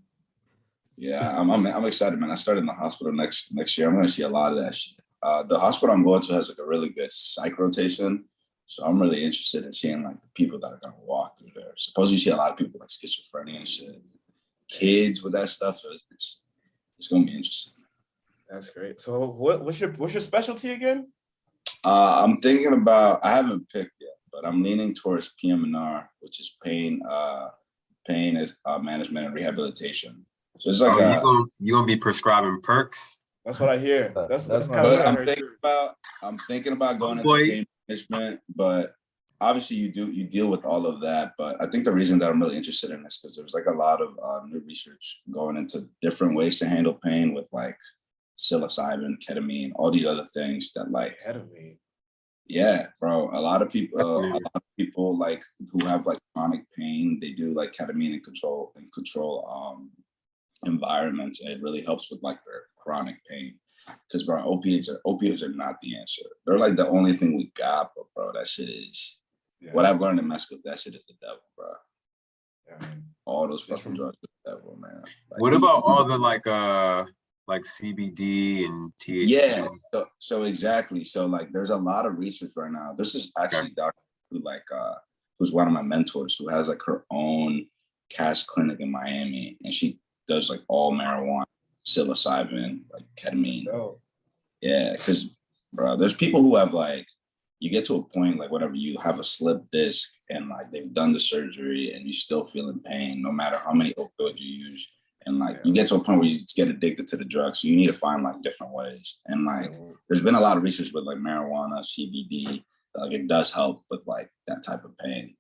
Yeah, I'm excited, man. I started in the hospital next year. I'm gonna see a lot of that shit. The hospital I'm going to has like a really good psych rotation, so I'm really interested in seeing like the people that are gonna walk through there. Suppose you see a lot of people like schizophrenia and shit, kids with that stuff. So it's gonna be interesting. That's great. So what's your specialty again? I'm thinking about. I haven't picked yet, but I'm leaning towards PM&R, which is pain as management and rehabilitation. So it's like you gonna be prescribing perks? That's what I hear. That's kind of what I heard too. I'm thinking about going into pain management, but obviously you deal with all of that. But I think the reason that I'm really interested in this because there's like a lot of new research going into different ways to handle pain with like psilocybin, ketamine, all these other things that like Ketamine. Yeah, bro. A lot of people like who have like chronic pain, they do like ketamine and control environments, and it really helps with like their chronic pain. Because bro, opiates are not the answer. They're like the only thing we got, but bro, that shit is what I've learned in Mexico. That shit is the devil, bro. Yeah. All those fucking drugs are the devil, man. Like, what about all the like CBD and THC? Yeah, so exactly. So like there's a lot of research right now. This is actually Dr. who who's one of my mentors who has like her own cash clinic in Miami, and she does like all marijuana, psilocybin, like ketamine. Oh. Yeah, because bro, there's people who have like you get to a point like whenever you have a slip disc and like they've done the surgery and you still feel in pain no matter how many opioids you use. And like you get to a point where you just get addicted to the drug. So you need to find like different ways. And like there's been a lot of research with like marijuana, CBD, like it does help with like that type of pain.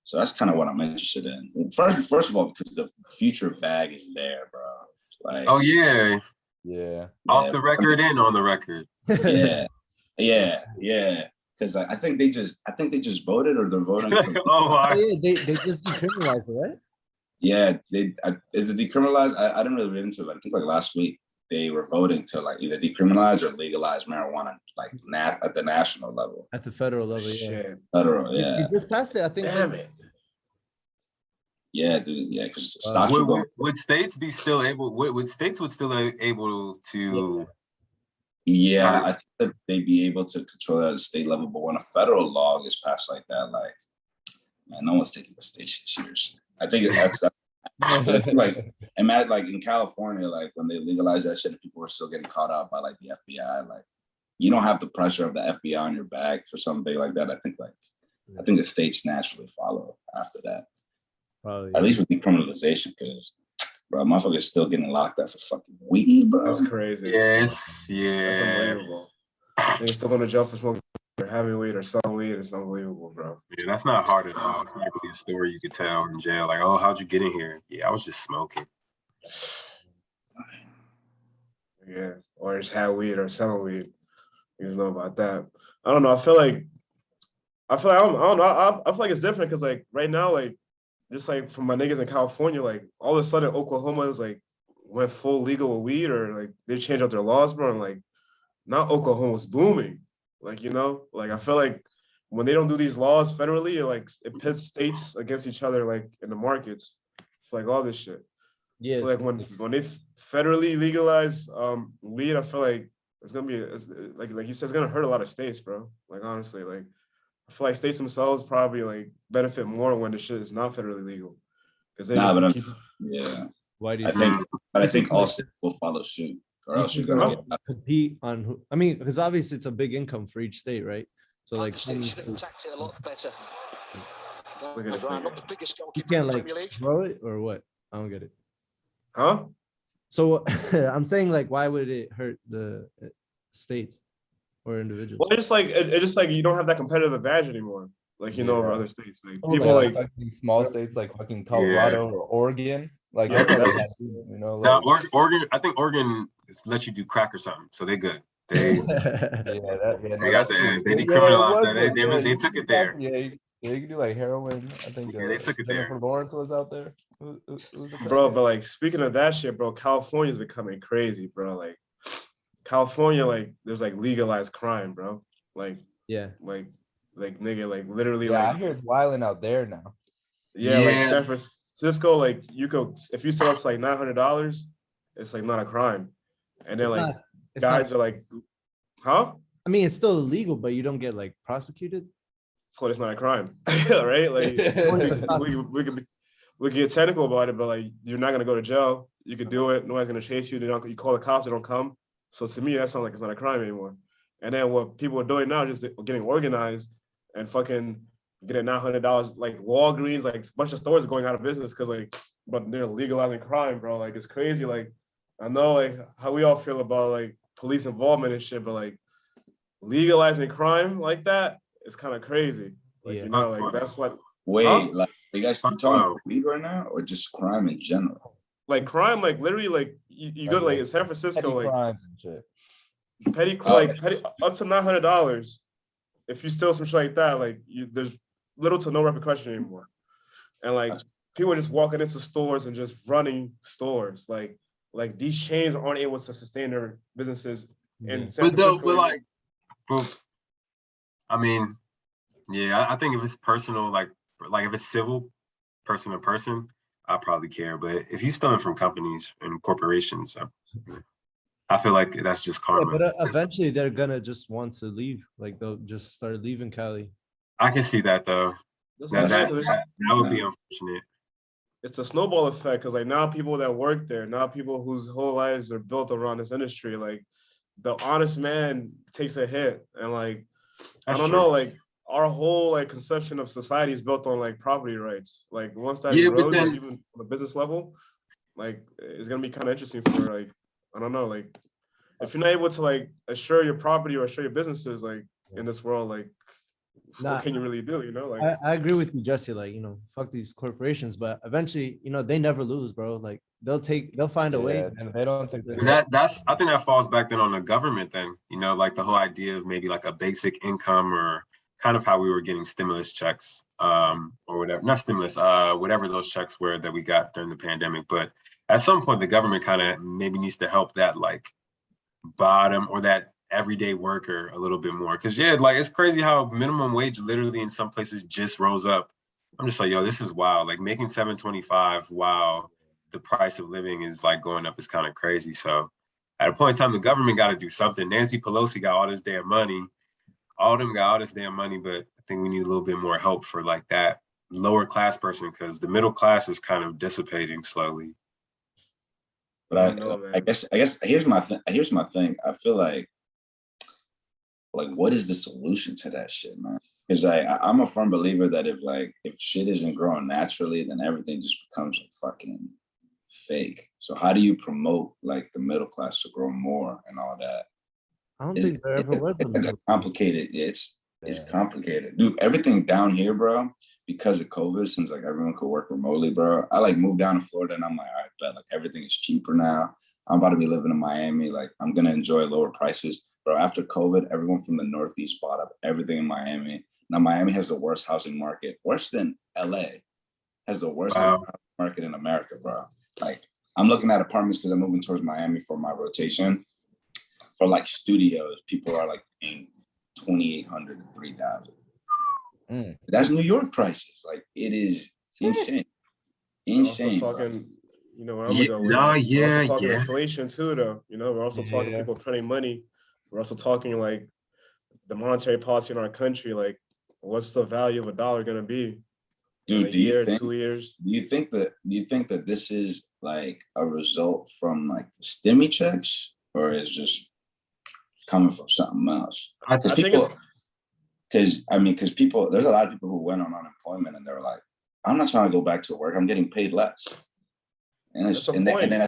So that's kind of what I'm interested in. First of all, because the future bag is there, bro. Like oh yeah. Off the record and on the record. Yeah. Because I think they just voted or they're voting. They just decriminalized it, right? Yeah, is it decriminalized? I didn't really read into it, but I think like last week they were voting to like either decriminalize or legalize marijuana, like at the national level. At the federal level, yeah. Shit. Federal, yeah. You just passed it, I think. Damn it. Yeah, dude. Yeah, because would states be still able? Would states still able to? Yeah, I think that they'd be able to control that at the state level, but when a federal law gets passed like that, like man, no one's taking the state shit seriously. I think that's like imagine like in California, like when they legalized that shit, and people were still getting caught up by like the FBI. Like you don't have the pressure of the FBI on your back for something like that. I think the states naturally follow after that. Probably, at least with decriminalization, because bro, motherfuckers still getting locked up for fucking weed, bro. That's crazy. Yes, yeah. That's unbelievable. They're still going to jail for smoking or having weed or selling weed. It's unbelievable, bro. Yeah, that's not hard at all. It's not really a story you could tell in jail. Like, oh, how'd you get in here? Yeah, I was just smoking. Yeah, or just have weed or selling weed. You just know about that. I don't know. I feel like I don't know. I feel like it's different because like right now, like just like from my niggas in California, like all of a sudden Oklahoma is like went full legal with weed, or like they changed up their laws, bro. And like now Oklahoma's booming. Like, you know, like I feel like when they don't do these laws federally, it pits states against each other, like in the markets. It's like all this shit. Yeah. So like when they federally legalize weed, I feel like it's gonna be like you said, it's gonna hurt a lot of states, bro. Like honestly, like I feel like states themselves probably like benefit more when the shit is not federally legal. Because they yeah. Why do you I think all states will follow suit. Or else you're gonna compete on who? I mean, because obviously it's a big income for each state, right? So like, should have attacked it a lot better. You can't like throw it or what? I don't get it. Huh? So I'm saying like, why would it hurt the states or individuals? Well, it's just like you don't have that competitive advantage anymore. Like over other states, like people like small states like fucking Colorado or Oregon. Like that's now Oregon, I think Oregon lets you do crack or something, so they're good. They got the ass. They decriminalized that. They took it there. Yeah, you can do like heroin. I think they took it Jennifer there. Lawrence was out there. Bro, but like speaking of that shit, bro, California's becoming crazy, bro. Like California, like there's like legalized crime, bro. Like like nigga, like literally, like I hear it's wilding out there now. Yeah, like San Francisco, like you go if you set up to like $900, it's like not a crime, and then like guys are like, huh? I mean, it's still illegal, but you don't get like prosecuted. So it's not a crime, right? Like we can get technical about it, but like you're not gonna go to jail. You could do it. Nobody's gonna chase you. You call the cops. They don't come. So to me, that sounds like it's not a crime anymore. And then what people are doing now is just getting organized and fucking getting $900. Like Walgreens, like a bunch of stores are going out of business because like, but they're legalizing crime, bro. Like it's crazy. Like I know like how we all feel about like police involvement and shit, but like legalizing crime like that is kind of crazy. Like Yeah. you know, like that's what. Wait, Huh? like are you guys talking about weed right now, or just crime in general? Like crime, like literally, like you go to like in San Francisco, Petty like crimes and shit. petty, Oh, like petty up to $900. If you steal some shit like that, like there's little to no repercussion anymore. And like people are just walking into stores and just running stores. Like these chains aren't able to sustain their businesses in San Francisco. But like, I mean, yeah, I think if it's personal, like if it's civil, person to person, I probably care. But if you're stealing from companies and corporations, I feel like that's just Yeah, karma. but eventually they're gonna just want to leave. Like they'll just start leaving Cali. I can see that though. That would be unfortunate. It's a snowball effect because like now people that work there, now people whose whole lives are built around this industry, like the honest man takes a hit. And like I don't know, like our whole like conception of society is built on like property rights. Like once that erodes, like even on a business level, like it's gonna be kind of interesting for like I don't know, like if you're not able to like assure your property or assure your businesses like in this world, like what can you really do? You know, like I agree with you, Jesse. Like, you know, fuck these corporations, but eventually, you know, they never lose, bro. Like they'll find a way. And they don't think that's I think that falls back then on the government then, you know, like the whole idea of maybe like a basic income or kind of how we were getting stimulus checks or whatever, not stimulus, whatever those checks were that we got during the pandemic. But at some point, the government kind of maybe needs to help that like bottom or that everyday worker a little bit more. Cause yeah, like it's crazy how minimum wage literally in some places just rose up. I'm just like, yo, this is wild. Like making $7.25 while the price of living is like going up is kind of crazy. So at a point in time, the government got to do something. Nancy Pelosi got all this damn money. All of them got all this damn money, but I think we need a little bit more help for like that lower class person because the middle class is kind of dissipating slowly. But I guess here's my thing. I feel like what is the solution to that shit, man? Because I'm a firm believer that if shit isn't growing naturally, then everything just becomes like fucking fake. So how do you promote like the middle class to grow more and all that? I don't think there ever was a complicated. It's complicated, dude. Everything down here, bro, because of COVID, since like everyone could work remotely, bro. I like moved down to Florida, and I'm like, all right, bet like everything is cheaper now. I'm about to be living in Miami. Like I'm gonna enjoy lower prices, bro. After COVID, everyone from the Northeast bought up everything in Miami. Now Miami has the worst housing market, worse than LA. Has the worst housing market in America, bro. Like I'm looking at apartments because I'm moving towards Miami for my rotation. For like studios, people are like paying $2,800 to $3,000. That's New York prices. Like it is insane. Insane. Also talking, you know, where I'm gonna go. We're also talking inflation too, though. You know, we're also talking people printing money. We're also talking like the monetary policy in our country. Like, what's the value of a dollar gonna be? Dude, do you think 2 years? Do you think that this is like a result from like the stimmy checks, or is just coming from something else? Because people, there's a lot of people who went on unemployment and they're like, I'm not trying to go back to work. I'm getting paid less. And then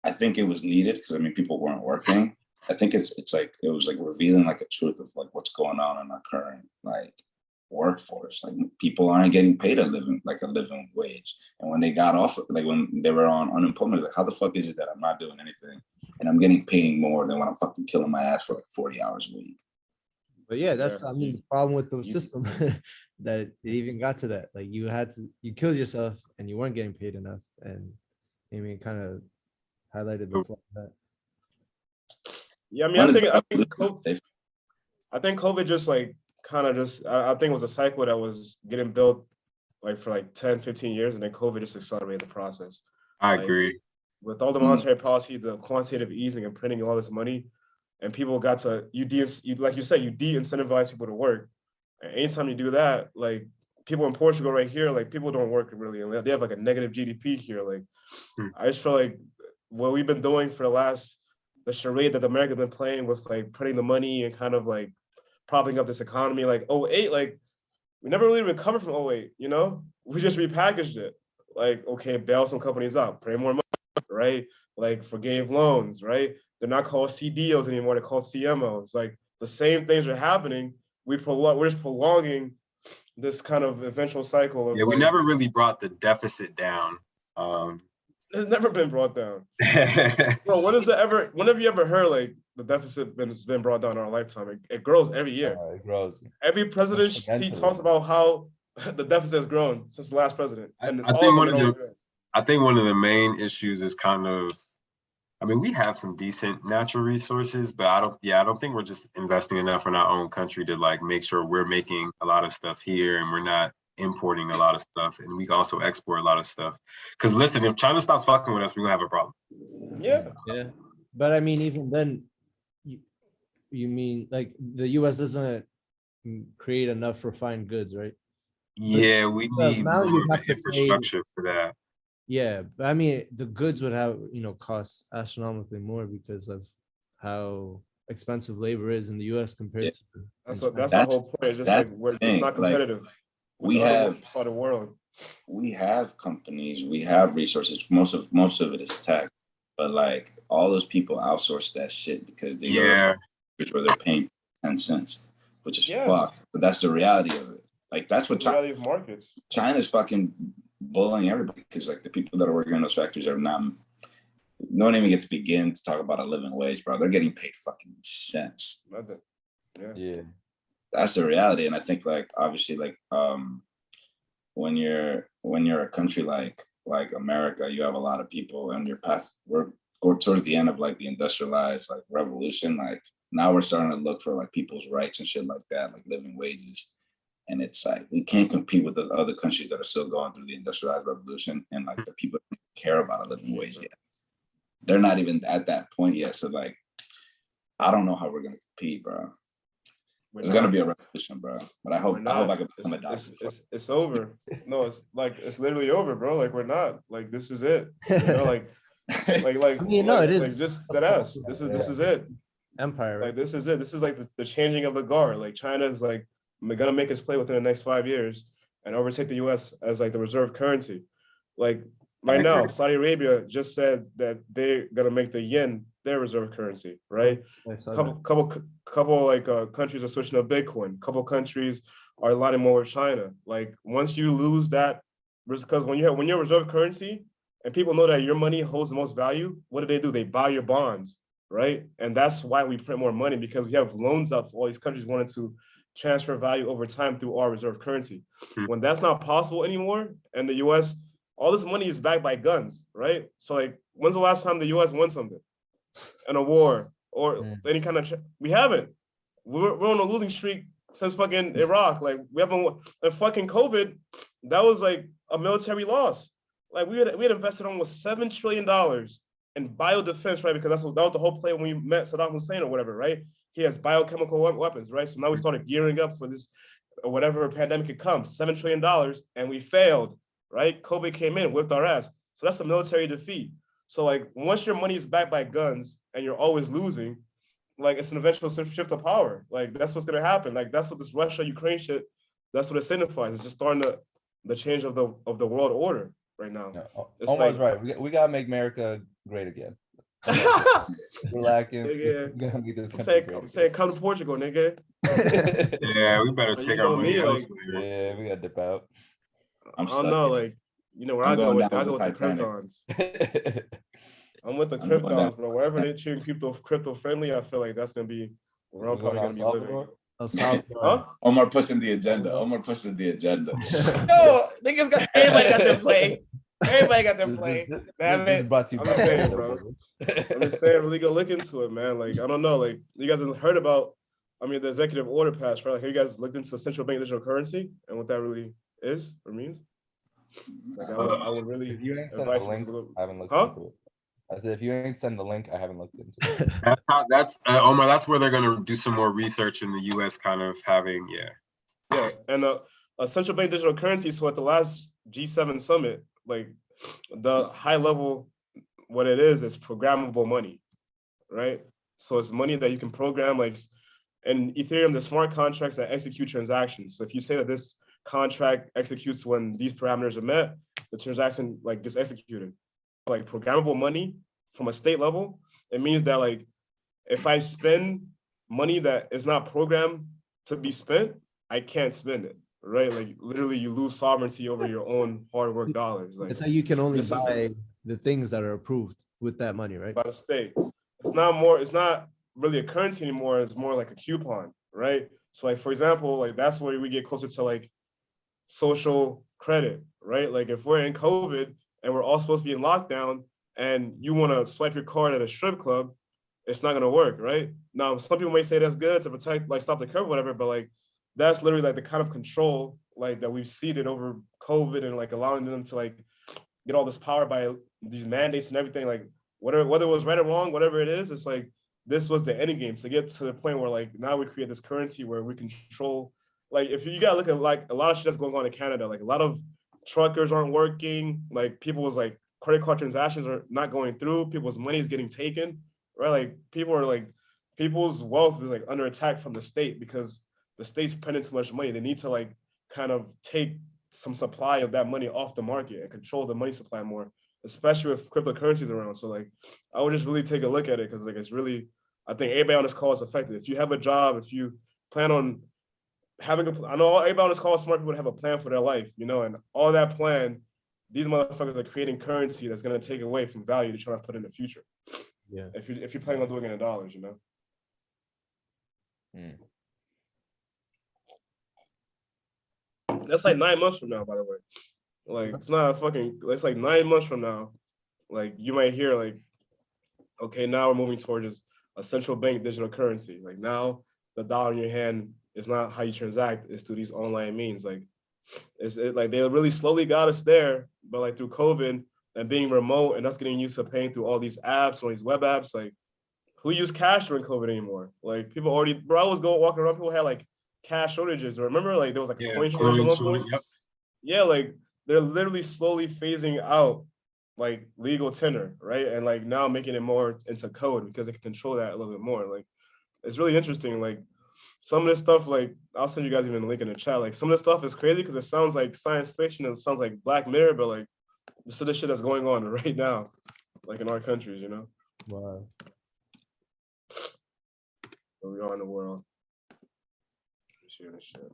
I think it was needed because I mean people weren't working. I think it was like revealing like a truth of like what's going on in our current like workforce. Like people aren't getting paid a living wage. And when they got off, like when they were on unemployment, like how the fuck is it that I'm not doing anything and I'm getting paid more than when I'm fucking killing my ass for like 40 hours a week? But yeah, that's I mean the problem with the system that it even got to that. Like you killed yourself and you weren't getting paid enough. And I mean it kind of highlighted the flaw of that. Yeah, I mean I think COVID just like kind of just I think it was a cycle that was getting built like for like 10, 15 years, and then COVID just accelerated the process. I agree. With all the monetary policy, the quantitative easing and printing all this money, and people got to like you said, you de-incentivize people to work. And anytime you do that, like people in Portugal right here, like people don't work really, and they have like a negative GDP here. Like I just feel like what we've been doing for the the charade that America's been playing with like printing the money and kind of like propping up this economy. Like '08, like we never really recovered from '08, you know? We just repackaged it. Like, okay, bail some companies out, pay more money, right? Like forgave loans, right? They're not called CDOs anymore, they're called CMOs. Like the same things are happening. We're just prolonging this kind of eventual cycle of we never really brought the deficit down. It's never been brought down. Bro, when have you ever heard like the deficit been brought down in our lifetime? It grows every year. It grows. Every president talks about how the deficit has grown since the last president. And I think one of the main issues is kind of, I mean, we have some decent natural resources, but I don't think we're just investing enough in our own country to like make sure we're making a lot of stuff here and we're not importing a lot of stuff, and we can also export a lot of stuff. Because listen, if China stops fucking with us, we're gonna have a problem. Yeah. But I mean, even then, you mean like the U.S. doesn't create enough refined goods, right? Yeah, we need more of an infrastructure for that. Yeah, but I mean, the goods would have, cost astronomically more because of how expensive labor is in the U.S. compared to. That's the whole point. It's just like it's not competitive. Like, we have companies, we have resources. Most of it is tech, but like all those people outsource that shit because they go to where they're paying 10 cents, which is fucked. But that's the reality of it. Like that's what reality of markets. China's fucking bullying everybody because like the people that are working in those factories are not. No one even gets to begin to talk about a living wage, bro. They're getting paid fucking cents. Yeah. That's the reality. And I think like obviously like when you're a country like America, you have a lot of people and we're going towards the end of like the industrialized like revolution. Like now we're starting to look for like people's rights and shit like that, like living wages. And it's like we can't compete with the other countries that are still going through the industrialized revolution and like the people don't care about a living wage yet. They're not even at that point yet. So like I don't know how we're gonna compete, bro. It's gonna be a revolution, bro. But I hope I can become a doctor. It's over. No, it's literally over, bro. Like we're not. Like this is it. You know, like it is like just that ass. This is it. Empire. Like this is it. This is like the changing of the guard. Like China is like gonna make its play within the next 5 years and overtake the US as like the reserve currency. Like right now, Saudi Arabia just said that they're gonna make the yen their reserve currency, right? Couple like countries are switching to Bitcoin. Couple countries are aligning more with China. Like once you lose that, because when you're reserve currency and people know that your money holds the most value, what do? They buy your bonds, right? And that's why we print more money, because we have loans up for all these countries wanting to transfer value over time through our reserve currency. When that's not possible anymore, and the US, all this money is backed by guns, right? So like, when's the last time the US won something in a war or any kind of? We haven't. We're on a losing streak since fucking Iraq. Like we haven't won. And fucking COVID, that was like a military loss. Like we had invested almost $7 trillion in bio defense, right? Because that was the whole play when we met Saddam Hussein or whatever, right? He has biochemical weapons, right? So now we started gearing up for this, whatever pandemic could come, $7 trillion, and we failed, right? COVID came in, whipped our ass. So that's a military defeat. So like, once your money is backed by guns and you're always losing, like it's an eventual shift of power. Like that's what's gonna happen. Like that's what this Russia-Ukraine shit, that's what it signifies. It's just starting the change of the world order right now. Yeah, Omar's like, right. We gotta make America great again. We're lacking. I'm saying come to Portugal, nigga. Yeah, we better take our money elsewhere. Yeah, we gotta dip out. I don't know, like, where I go with the Kryptons. I'm with the Kryptons, bro. Wherever they treat crypto friendly, I feel like that's gonna be where I'm probably gonna be living. Huh? Omar pushing the agenda. Yo, niggas everybody got their play. Everybody got their play. Damn it. I'm just saying, bro. I'm just saying, really go look into it, man. Like, I don't know. Like, you guys have heard about, the executive order passed, right? Like, have you guys looked into central bank digital currency and what that really is or means? Like, I would really if you ain't send the link, I haven't looked into it. I said, if you ain't send the link, I haven't looked into it. That's Omar, that's where they're gonna do some more research in the US kind of having, Yeah, and a central bank digital currency. So at the last G7 summit, like the high level, what it is programmable money. right? So it's money that you can program, like in Ethereum, the smart contracts that execute transactions. So if you say that this contract executes when these parameters are met, the transaction like gets executed. Like programmable money from a state level, it means that like if I spend money that is not programmed to be spent, I can't spend it, right? Like literally you lose sovereignty over your own hard work dollars. Like It's how you can only this is buy the things that are approved with that money, right? by the state. It's not really a currency anymore, it's more like a coupon, right? So like for example, like that's where we get closer to like social credit, right? Like if we're in COVID and we're all supposed to be in lockdown and you want to swipe your card at a strip club, it's not gonna work, right? Now, some people may say that's good to protect, like stop the curve, whatever, but like that's literally like the kind of control like that we've seeded over COVID and like allowing them to like get all this power by these mandates and everything. Like whatever, whether it was right or wrong, whatever it is, it's like this was the end game to get to the point where like now we create this currency where we control. Like if you gotta look at like a lot of shit that's going on in Canada, like a lot of truckers aren't working, like people's like credit card transactions are not going through, people's money is getting taken, right? Like people are like people's wealth is like under attack from the state because the state's printing too much money. They need to like kind of take some supply of that money off the market and control the money supply more, especially with cryptocurrencies around. So like I would just really take a look at it because like it's really, I think everybody on this call is affected. If you have a job, if you plan on having a, I know everybody on this call is smart people to have a plan for their life, you know, and all that plan, these motherfuckers are creating currency that's gonna take away from value to try to put in the future. Yeah. If you're planning on doing it in dollars, you know. That's like 9 months from now, by the way. Like it's not a fucking. It's like 9 months from now. Like you might hear like, okay, now we're moving towards a central bank digital currency. Like now the dollar in your hand is not how you transact. It's through these online means. Like like they really slowly got us there, but like through COVID and being remote and us getting used to paying through all these apps, all these web apps, like who use cash during COVID anymore? Like people already, bro, I was walking around, people had like cash shortages. Remember, like there was like a coin shortage at one point. Yep. Yeah, like they're literally slowly phasing out like legal tender, right? And like now making it more into code because they can control that a little bit more. Like it's really interesting. Like some of this stuff, like I'll send you guys even a link in the chat. Like some of this stuff is crazy because it sounds like science fiction and it sounds like Black Mirror, but like this is the shit that's going on right now, like in our countries, you know. Wow. Where we are in the world. Share this shit.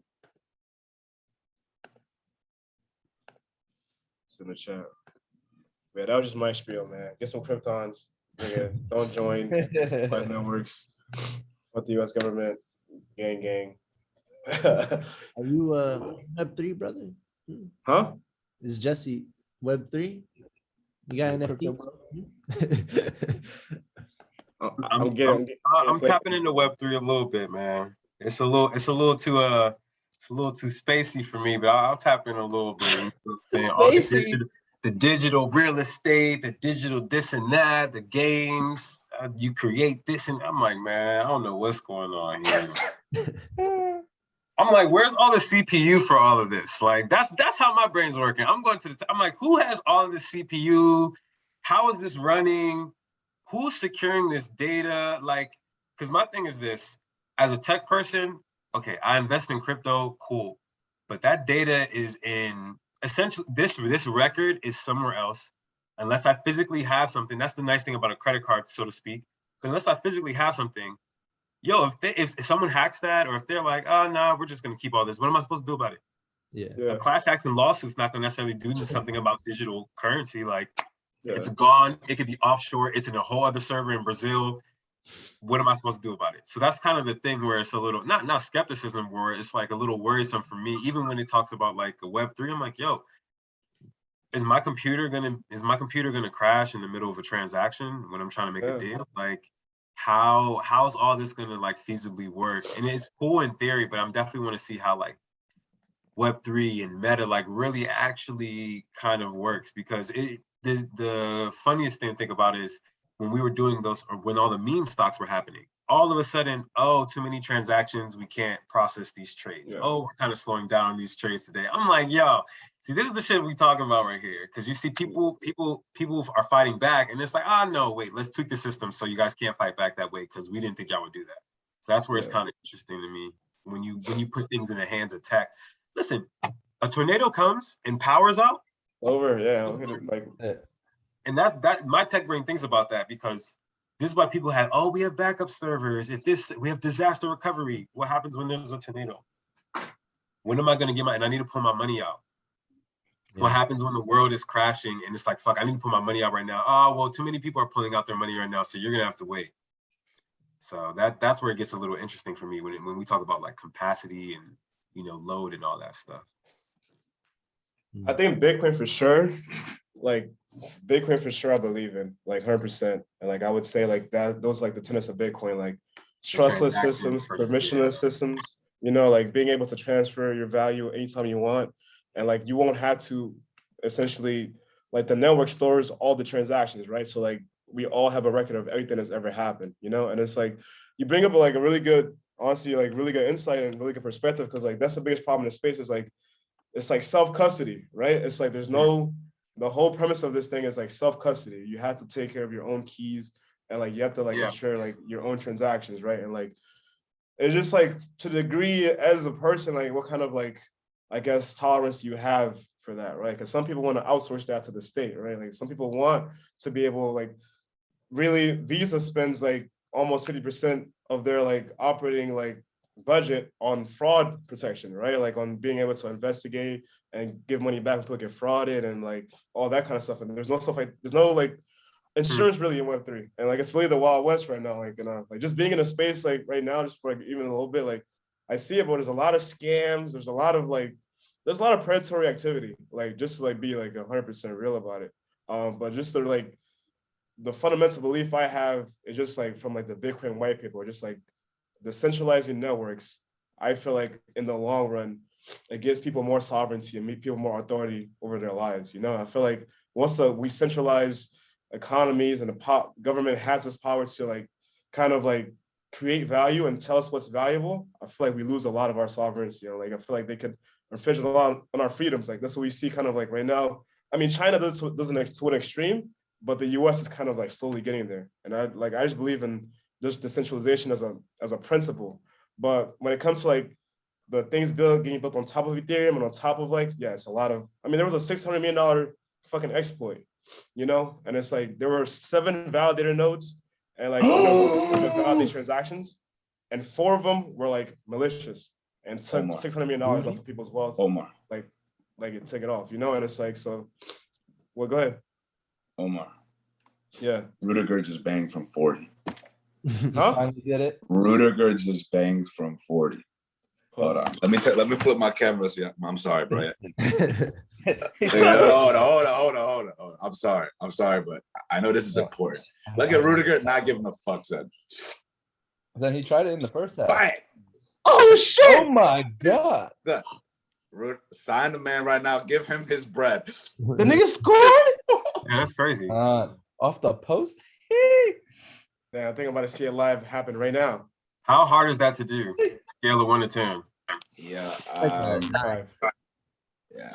It's in the chat. Yeah, that was just my spiel, man. Get some Kryptons. Nigga. Don't join five networks. Fuck the US government. Gang, gang. Are you Web3, brother? Huh? Is Jesse Web3? You got NFT? I'm tapping into Web3 a little bit, man. It's a little too spacey for me, but I'll tap in a little bit. You know what I'm saying? All the digital real estate, the digital this and that, the games, you create this, and I'm like, man, I don't know what's going on here. I'm like, where's all the CPU for all of this? Like, that's how my brain's working. I'm going to I'm like, who has all of the CPU? How is this running? Who's securing this data? Like, because my thing is this, as a tech person, okay, I invest in crypto, cool. But that data is in, essentially, this record is somewhere else. Unless I physically have something, that's the nice thing about a credit card, so to speak. But unless I physically have something, yo, if someone hacks that, or if they're like, oh, no, we're just going to keep all this, what am I supposed to do about it? Yeah. A class action lawsuit's not going to necessarily do something about digital currency. Like, it's gone. It could be offshore. It's in a whole other server in Brazil. What am I supposed to do about it? So that's kind of the thing where it's a little, not skepticism, where it's like a little worrisome for me. Even when it talks about like a Web3, I'm like, yo, is my computer gonna crash in the middle of a transaction when I'm trying to make a deal? Like, how's all this gonna like feasibly work? And it's cool in theory, but I'm definitely want to see how like Web3 and Meta like really actually kind of works, because the funniest thing to think about is when we were doing those, or when all the meme stocks were happening, all of a sudden, oh, too many transactions, we can't process these trades. Yeah. Oh, we're kind of slowing down on these trades today. I'm like, yo, see, this is the shit we talking about right here. Because you see people are fighting back, and it's like, oh no, wait, let's tweak the system so you guys can't fight back that way because we didn't think y'all would do that. So that's where it's kind of interesting to me when you put things in the hands of tech. Listen, a tornado comes and powers out. Over, yeah. And that's my tech brain thinks about that because this is why people have, oh, we have backup servers. We have disaster recovery. What happens when there's a tornado? When am I going to get and I need to pull my money out? Yeah. What happens when the world is crashing and it's like, fuck, I need to pull my money out right now. Oh, well, too many people are pulling out their money right now. So you're going to have to wait. So that's where it gets a little interesting for me when we talk about like capacity and, load and all that stuff. I think Bitcoin for sure, like Bitcoin for sure, I believe in like 100%. And like, I would say like that, those like the tenets of Bitcoin, like trustless systems, permissionless systems, like being able to transfer your value anytime you want. And like, you won't have to essentially, like the network stores all the transactions, right? So like, we all have a record of everything that's ever happened, and it's like, you bring up like a really good, honestly, like really good insight and really good perspective. Cause like, that's the biggest problem in the space is like, it's like self-custody, right? It's like, the whole premise of this thing is like self-custody. You have to take care of your own keys and like, you have to like ensure like your own transactions, right? And like, it's just like to the degree as a person, like what kind of like, I guess, tolerance you have for that, right? Because some people want to outsource that to the state, right? Like some people want to be able like, really Visa spends like almost 50% of their like operating like budget on fraud protection, right? Like on being able to investigate and give money back when people get frauded and like all that kind of stuff. And there's no like insurance really in Web3. And like, it's really the Wild West right now. Like, like just being in a space like right now, just for like even a little bit, like I see it, but there's a lot of scams. There's a lot of predatory activity, like just to like be like 100% real about it. But just to like, the fundamental belief I have is just like from like the Bitcoin white paper, just like the centralizing networks. I feel like in the long run, it gives people more sovereignty and people more authority over their lives. I feel like once we centralize economies and the government has this power to like kind of like create value and tell us what's valuable, I feel like we lose a lot of our sovereignty. Like I feel like they could infringe a lot on our freedoms. Like that's what we see kind of like right now. I mean, China doesn't to an extreme, but the U.S. is kind of like slowly getting there. And I just believe in just decentralization as a principle. But when it comes to like the things getting built on top of Ethereum and on top of like, it's a lot of, I mean, there was a $600 million fucking exploit, and it's like, there were 7 validator nodes and like validated transactions, and 4 of them were like malicious and took $600 million off of people's wealth. Like it took it off, and it's like, so, well, go ahead. Omar. Yeah. Rudiger just banged from 40. Huh? Finally get it. Rudiger just bangs from 40. Hold on. Let me flip my camera. See, I'm sorry, bro. Hold on. I'm sorry, but I know this is important. Look at Rudiger not giving a fuck, son. Then he tried it in the first half. Bang! Oh shit! Oh my god! Sign the man right now. Give him his bread. The nigga scored. Yeah, that's crazy. Off the post. Yeah, I think I'm about to see it live happen right now. How hard is that to do? Scale of 1 to 10. Yeah. 5. Yeah.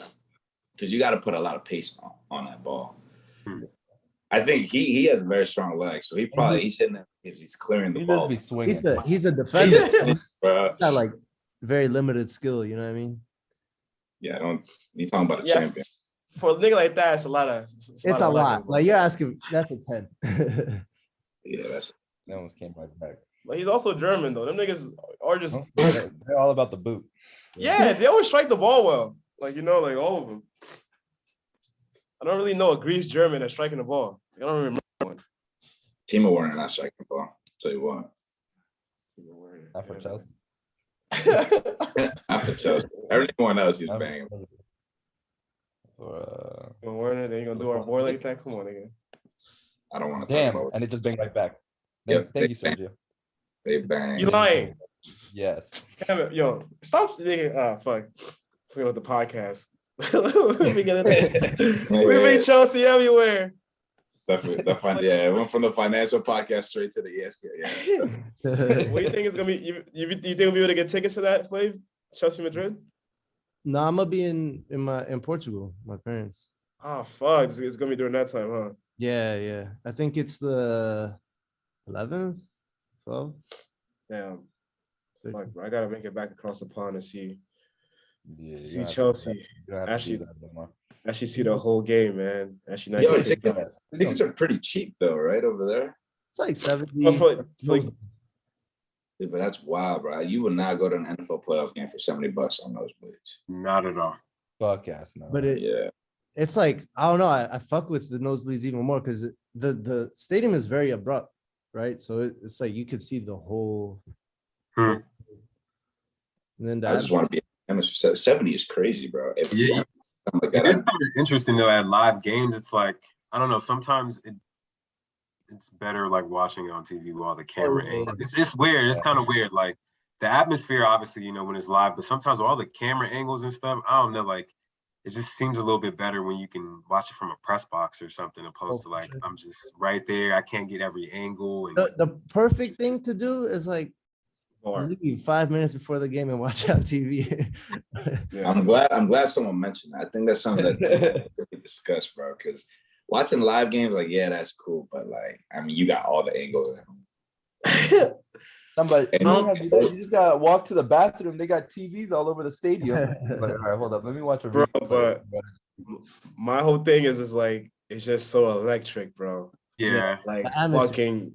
Because you got to put a lot of pace on that ball. I think he has very strong legs, so he's hitting it if he's clearing the ball. He's a defender. He's got like very limited skill, you know what I mean? Yeah, you talking about a champion. For a nigga like that, it's a lot. It's a lot. Like you're asking, that's a 10. Yeah, that almost came right back. But he's also German though. Them niggas are just they're all about the boot. Yeah, they always strike the ball well. Like like all of them. I don't really know a Greece German that's striking the ball. I don't remember one. Timo Werner not striking the ball. I'll tell you what. Timo Werner. Not for Chelsea. Not for Chelsea. Everyone else he's banging. Timo Werner, then you gonna do our boy like that? Come on, nigga. I don't want to talk about it. And it just banged right back. Thank you, Sergio. They bang. You lying? Yes. Damn it, yo, stop nigga. Fuck. Talking about the podcast. We bring Chelsea everywhere. Definitely. Yeah, it went from the financial podcast straight to the ESPN. Yeah. What do you think is gonna be? You think we'll be able to get tickets for that, Flav? Chelsea Madrid? No, I'm gonna be in Portugal. My parents. Oh fuck! It's gonna be during that time, huh? Yeah. I think it's the 11th, 12th. Damn. Fuck, bro. I gotta make it back across the pond and see Yeah, Chelsea. Actually see the whole game, man. Actually, not Yo, get kicked out. tickets are pretty cheap though, right over there. It's like 70. Yeah, but that's wild, bro. You would not go to an NFL playoff game for $70 on those blades. Not at all. Fuck ass, no. But Yeah. it's like, I don't know. I fuck with the nosebleeds even more because the stadium is very abrupt, right? So it's like you could see the whole. Hmm. And then I just want to be 70 is crazy, bro. If Yeah, like it is kind of interesting though. At live games, it's like I don't know. Sometimes it's better like watching it on TV while the camera angles. It's weird. It's kind of weird. Like the atmosphere, obviously, you know, when it's live, but sometimes all the camera angles and stuff, I don't know, like it just seems a little bit better when you can watch it from a press box or something, opposed to like I'm just right there. I can't get every angle. And the perfect thing to do is like leave 5 minutes before the game and watch it on TV. Yeah. I'm glad someone mentioned that. I think that's something that we discussed, bro. Because watching live games, like, yeah, that's cool, but like, I mean, you got all the angles. Somebody, you just gotta walk to the bathroom. They got TVs all over the stadium. Like, all right, hold up, let me watch a replay. But my whole thing is like it's just so electric, bro. Yeah, like fucking,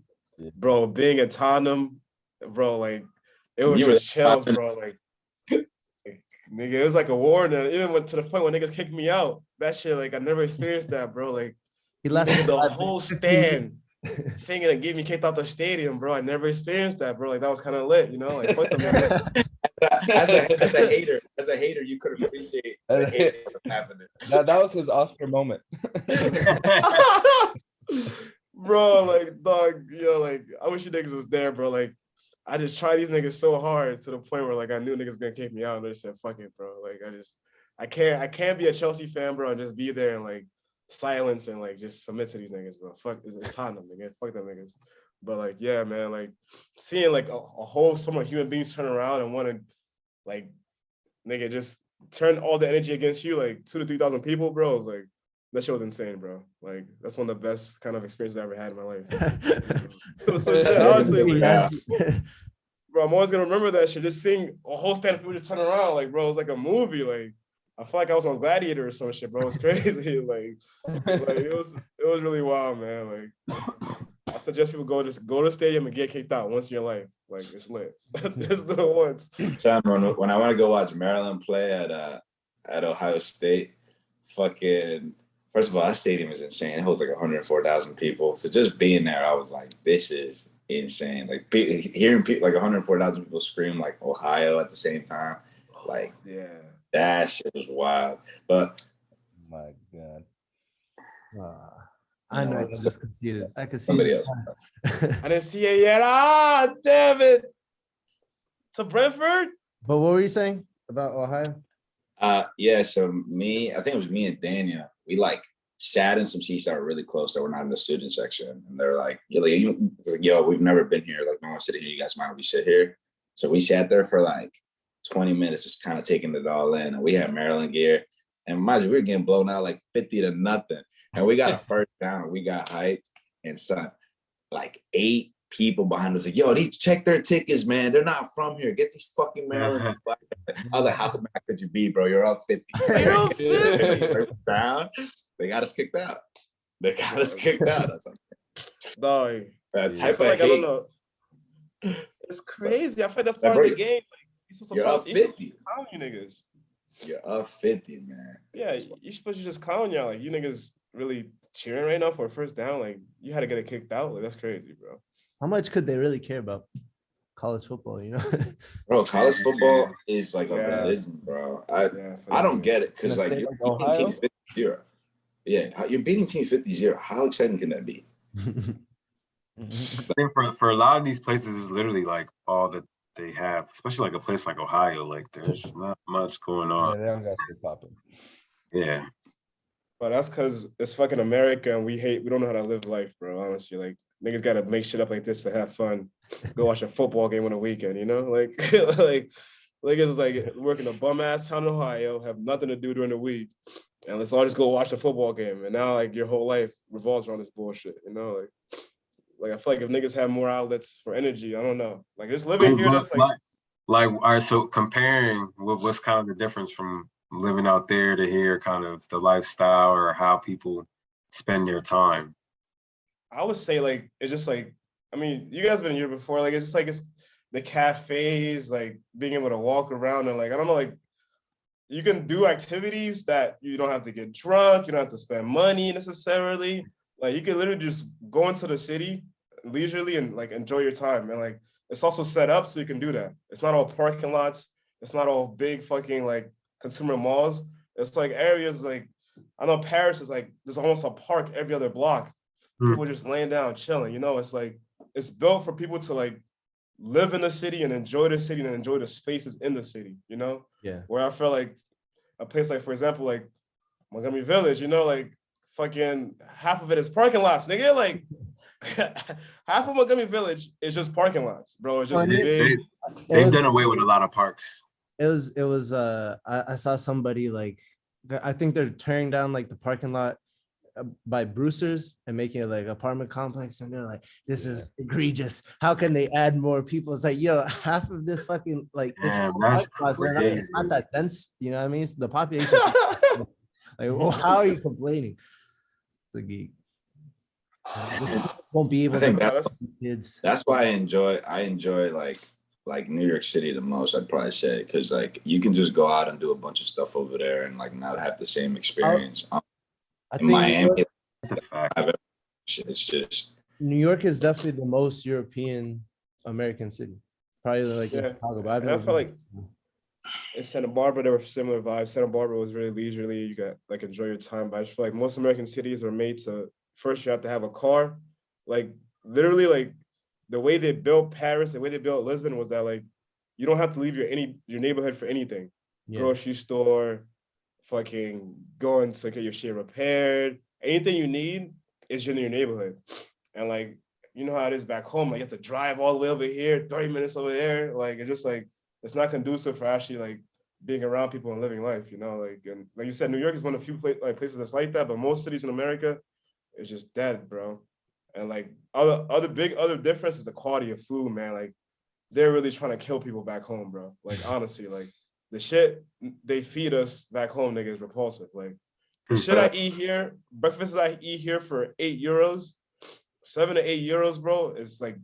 bro, being in Tottenham, bro, like it was just chills, bro. Like nigga, it was like a war. And even went to the point where niggas kicked me out. That shit, like I never experienced that, bro. Like he lasted the whole stand singing and getting me kicked out the stadium, bro. I never experienced that, bro. Like that was kind of lit, you know. Like fuck them. As a hater, you could appreciate the hate that was happening. That was his Oscar moment. Bro, like dog, yo, like I wish you niggas was there, bro. Like I just tried these niggas so hard to the point where like I knew niggas gonna kick me out, and they said fuck it, bro. Like I can't be a Chelsea fan, bro, and just be there and like silence and like just submit to these niggas, bro. Fuck, it's Tottenham, nigga. Fuck them niggas. But like, yeah, man, like seeing like a whole summer of human beings turn around and want to like nigga just turn all the energy against you, like 2,000 to 3,000 people, bro. It's like that shit was insane, bro. Like that's one of the best kind of experiences I ever had in my life. So shit, honestly, like, bro, I'm always gonna remember that shit. Just seeing a whole stand of people just turn around, like, bro, it was like a movie. Like, I feel like I was on Gladiator or some shit, bro. It's crazy. like it was really wild, man. Like, I suggest people go to the stadium and get kicked out once in your life. Like, it's lit. Just do it once. Sam, when I want to go watch Maryland play at Ohio State, fucking. First of all, that stadium is insane. It holds like 104,000 people. So just being there, I was like, this is insane. Like hearing people, like 104,000 people scream like Ohio at the same time. Like, yeah, that shit was wild. But my God. I know it's conceded. I could see somebody else. I didn't see it yet. Ah, damn it. To Brentford? But what were you saying about Ohio? Yeah, so I think it was me and Daniel. We like sat in some seats that were really close that were not in the student section. And they're like, yo, we've never been here. Like, no one's sitting here. You guys mind if we sit here? So we sat there for like 20 minutes, just kind of taking it all in. And we had Maryland gear. And mind you, we were getting blown out like 50-0. And we got a first down and we got hyped. And son, like 8 people behind us like, yo, these check their tickets, man. They're not from here. Get these fucking Maryland. I was like, how mad could you be, bro? You're up 50. First down. They got us kicked out. I was like, no, that type of like, hate. I don't know. It's crazy. I feel like that's part of the game. Like, you're up 50. Clown you niggas. You're up 50, man. Yeah, you're supposed to just clown y'all. Like, you niggas really cheering right now for a first down. Like, you had to get it kicked out. Like, that's crazy, bro. How much could they really care about college football, you know? Bro, college football is like a religion, bro. I don't get it because like you're beating team 50-0. Yeah, you're beating team 50-0. How exciting can that be? I think for a lot of these places, it's literally like all that they have, especially like a place like Ohio. Like there's not much going on. Yeah, they don't got shit popping. Yeah. But that's because it's fucking America and we don't know how to live life, bro. Honestly, like niggas gotta make shit up like this to have fun. Go watch a football game on a weekend, you know? Like like it's like working a bum ass town in Ohio, have nothing to do during the week. And let's all just go watch a football game. And now like your whole life revolves around this bullshit, you know? Like I feel like if niggas have more outlets for energy, I don't know. Like just living here, that's like all right, so comparing what's kind of the difference from living out there to here, kind of the lifestyle or how people spend their time? I would say like it's just like, I mean, you guys been here before. Like it's just like it's the cafes, like being able to walk around and like I don't know, like you can do activities that you don't have to get drunk, you don't have to spend money necessarily. Like you can literally just go into the city leisurely and like enjoy your time. And like it's also set up so you can do that. It's not all parking lots, it's not all big fucking like consumer malls. It's like areas like I know Paris is like there's almost a park every other block. People just laying down, chilling. You know, it's like it's built for people to like live in the city and enjoy the city and enjoy the spaces in the city, you know? Yeah. Where I feel like a place like, for example, like Montgomery Village, you know, like fucking half of it is parking lots, nigga. Like half of Montgomery Village is just parking lots, bro. It's just big. They've done away with a lot of parks. I saw somebody like, I think they're tearing down like the parking lot by Brucer's and making it like apartment complex, and they're like, this is egregious. How can they add more people? It's like, yo, half of this fucking like it's not that dense, you know what I mean? The population like, well, how are you complaining? The geek won't be able to kids. That's why I enjoy like New York City the most, I'd probably say, because like you can just go out and do a bunch of stuff over there and like not have the same experience. I in think Miami, it's just New York is definitely the most European American city. Probably like in Chicago. But I feel like in Santa Barbara there were similar vibes. Santa Barbara was really leisurely. You got like enjoy your time. But I just feel like most American cities are made to first you have to have a car. Like literally like the way they built Paris, the way they built Lisbon was that like you don't have to leave your neighborhood for anything. Yeah. Grocery store, fucking going to get your shit repaired. Anything you need is in your neighborhood. And like, you know how it is back home. Like you have to drive all the way over here, 30 minutes over there. Like it's just like it's not conducive for actually like being around people and living life, you know. Like and like you said, New York is one of the few places that's like that, but most cities in America is just dead, bro. And like other difference is the quality of food, man. Like they're really trying to kill people back home, bro. Like honestly, like the shit they feed us back home, nigga, is repulsive. Like the shit I eat here, breakfast I eat here for €8, 7 to 8 euros, bro, is like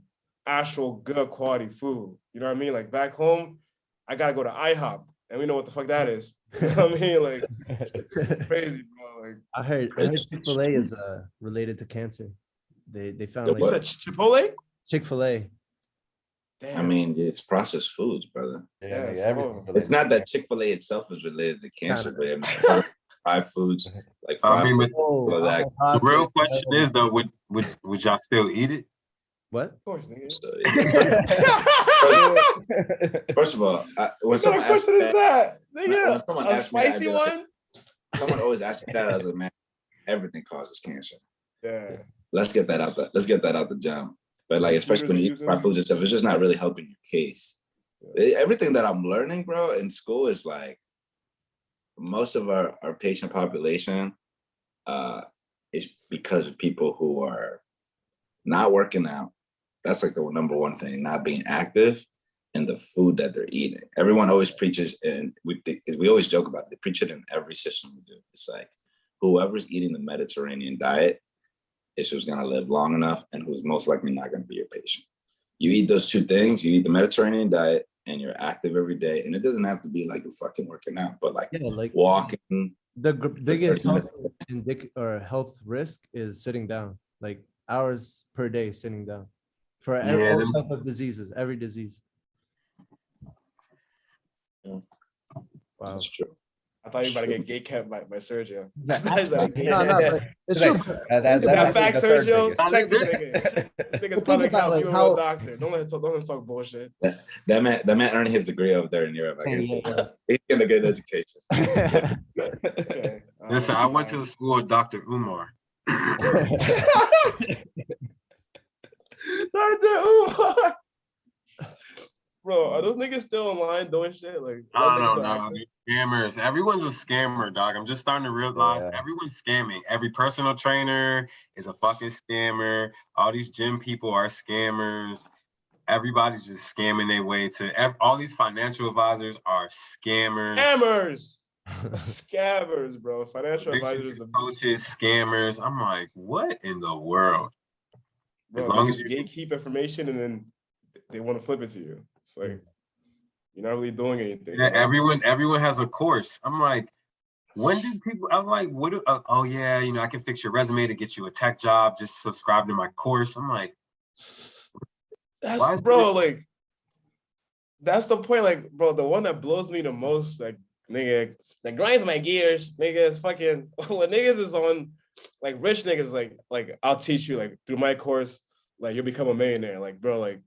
actual good quality food. You know what I mean? Like back home, I gotta go to IHOP, and we know what the fuck that is. You know what I mean? Like it's crazy, bro. Like I heard Chick-fil-A is related to cancer. They found like what? Chipotle? Chick-fil-A. Damn. I mean, it's processed foods, brother. It's not that Chick-fil-A itself is related to cancer, but I mean, fried foods, like fried food, the real question is though, would y'all still eat it? What? Of course, nigga. First of all, when someone asks me that, when someone asks me spicy one, someone always asks me that. I was like, man, everything causes cancer. Yeah. Let's get that out the jump. But like, especially when you eat fried foods and stuff, it's just not really helping your case. Everything that I'm learning, bro, in school is like most of our patient population is because of people who are not working out. That's like the number one thing, not being active, and the food that they're eating. Everyone always preaches, and we always joke about it. They preach it in every system we do. It's like whoever's eating the Mediterranean diet is who's gonna live long enough and who's most likely not gonna be your patient. You eat those two things, you eat the Mediterranean diet and you're active every day. And it doesn't have to be like you're fucking working out, but like walking. The biggest health risk is sitting down, like hours per day sitting down for every type of diseases, every disease. Wow. That's true. I thought you were about to get gate kept by Sergio. No, but it's true. That fact, Sergio. Check this nigga. This nigga's probably like, you a doctor. Don't let him talk bullshit. That man earning his degree over there in Europe. I guess he's gonna get an education. Okay. Listen, I went to the school of Dr. Umar. Dr. Umar. Bro, are those niggas still online doing shit? Like, I don't know. Scammers. Everyone's a scammer, dog. I'm just starting to realize everyone's scamming. Every personal trainer is a fucking scammer. All these gym people are scammers. Everybody's just scamming their way to all these financial advisors are scammers. Scammers, bro. Financial advisors, coaches, scammers. I'm like, what in the world? Bro, as long as you gatekeep information and then they want to flip it to you. It's like you're not really doing anything. Yeah, everyone has a course. I'm like, when did people? I'm like, what? Oh yeah, I can fix your resume to get you a tech job. Just subscribe to my course. I'm like, that's like, that's the point. Like, bro, the one that blows me the most, like, nigga, that grinds my gears, nigga, is fucking when niggas is on, like, rich niggas, like I'll teach you, like, through my course, like, you'll become a millionaire. Like, bro, like,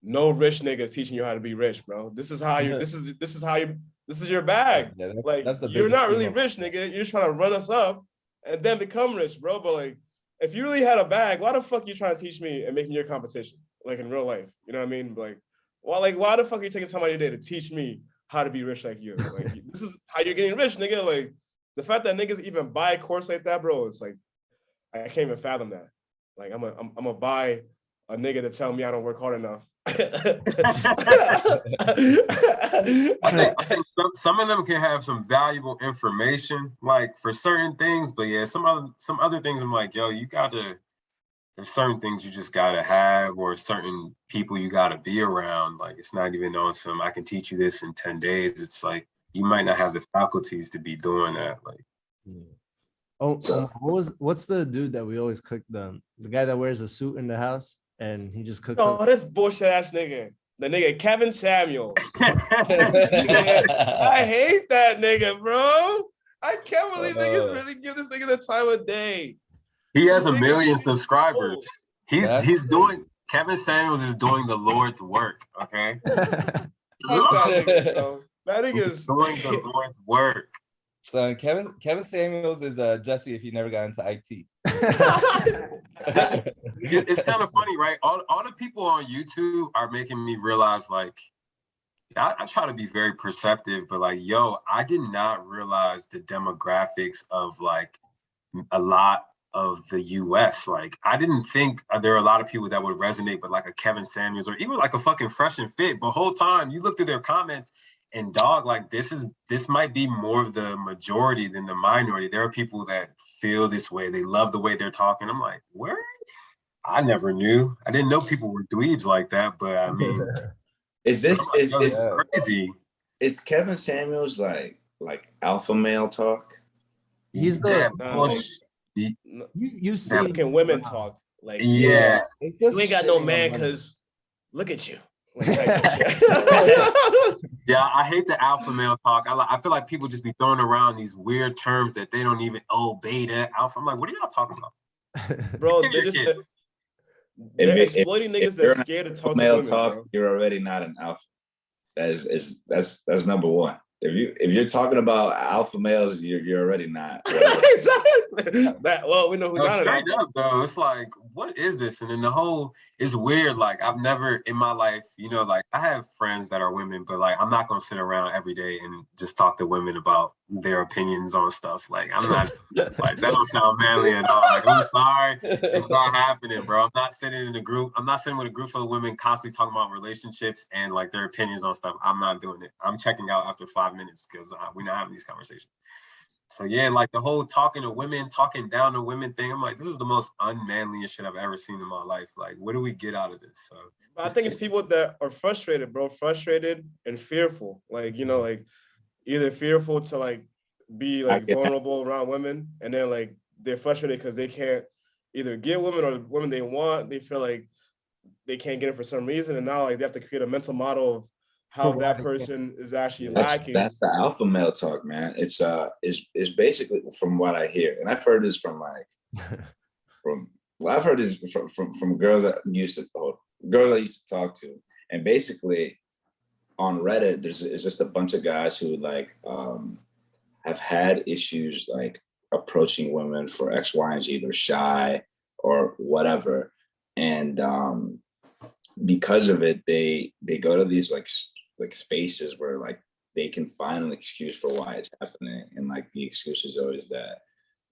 no rich niggas teaching you how to be rich, bro. This is how you. This is your bag. Yeah, like, you're not really rich, nigga. You're just trying to run us up and then become rich, bro. But like, if you really had a bag, why the fuck you trying to teach me and making your competition, like in real life? You know what I mean? Like, why the fuck are you taking time out of your day to teach me how to be rich like you? Like, this is how you're getting rich, nigga. Like, the fact that niggas even buy a course like that, bro, it's like, I can't even fathom that. Like, I'm gonna buy a nigga to tell me I don't work hard enough. I think some of them can have some valuable information, like for certain things, but yeah, some other things I'm like, yo, there's certain things you just gotta have, or certain people you gotta be around. Like, it's not even on some, I can teach you this in 10 days. It's like, you might not have the faculties to be doing that. Like, what's the dude that we always cook, the guy that wears a suit in the house and he just cooks? Oh, this bullshit ass nigga. The nigga Kevin Samuels. I hate that nigga, bro. I can't believe niggas really give this nigga the time of day. He has a million subscribers. Kevin Samuels is doing the Lord's work, okay? Fuck that nigga, bro. That nigga is doing the Lord's work. So Kevin Samuels is Jesse if you never got into IT. It's kind of funny, right? All the people on YouTube are making me realize, like, I try to be very perceptive, but like, yo, I did not realize the demographics of like a lot of the US. Like, I didn't think there are a lot of people that would resonate with like a Kevin Samuels or even like a fucking Fresh and Fit. But whole time you looked at their comments and dog, like this might be more of the majority than the minority. There are people that feel this way. They love the way they're talking. I'm like, where? I never knew. I didn't know people were dweebs like that, but I mean, is crazy? Is Kevin Samuels like alpha male talk? He's the you see fucking women talk. Like, yeah, you ain't got no man because look at you. Like, yeah, I hate the alpha male talk. I feel like people just be throwing around these weird terms that they don't even, beta, alpha. I'm like, what are y'all talking about? Bro, they're exploiting niggas that's scared to talk to women, talk, bro. You're already not an alpha. That's number one. If you're talking about alpha males, you're already not. Exactly. Well, we know who's not straight up though. It's like, what is this? And then it's weird. Like, I've never in my life, like, I have friends that are women, but like, I'm not gonna sit around every day and just talk to women about their opinions on stuff. Like, I'm not like, that don't sound manly at all. Like, I'm sorry, it's not happening, bro. I'm not sitting with a group full of women constantly talking about relationships and like their opinions on stuff. I'm not doing it. I'm checking out after 5 minutes because we're not having these conversations. So yeah, like the whole talking down to women thing, I'm like, this is the most unmanliest shit I've ever seen in my life. Like, what do we get out of this? So I think it's people that are frustrated, bro, frustrated and fearful. Like, like either fearful to like be like vulnerable around women, and then like they're frustrated because they can't either get women or the women they want. They feel like they can't get it for some reason, and now like they have to create a mental model of how that person is actually lacking. That's the alpha male talk, man. It's basically, from what I hear, and I've heard this from I've heard this from girls I used to talk to, and basically on Reddit, it's just a bunch of guys who like have had issues like approaching women for X, Y, and Z. They're shy or whatever. And because of it, they go to these like spaces where like they can find an excuse for why it's happening. And like the excuse is always that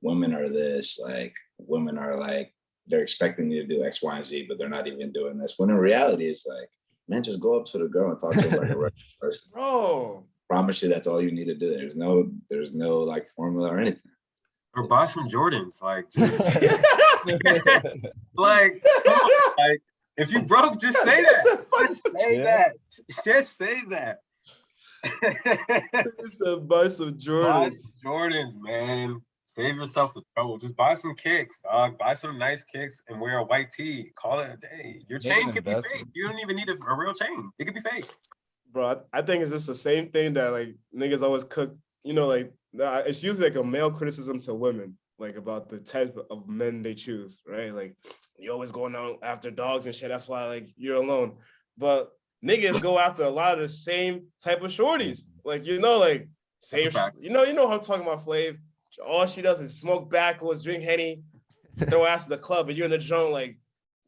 women are this, like women are like, they're expecting you to do X, Y, and Z, but they're not even doing this. When in reality, it's like, man, just go up to the girl and talk to her like a regular person. Bro. Promise you that's all you need to do. There's no like formula or anything. Or buy some Jordans, like just like, come on, like if you broke, just say that. Just say that. Just say that. It's a buy some Jordans. Buy some Jordans, man. Save yourself the trouble. Just buy some kicks, dog. Buy some nice kicks and wear a white tee. Call it a day. Your chain could be fake. You don't even need a real chain. It could be fake. Bro, I think it's just the same thing that like niggas always cook. You know, like it's usually like a male criticism to women, like about the type of men they choose, right? Like you always going out after dogs and shit. That's why like you're alone. But niggas go after a lot of the same type of shorties. Like like same. You know what I'm talking about, Flav. All she does is smoke backwoods, drink Henny, throw ass to the club, and you're in the joint like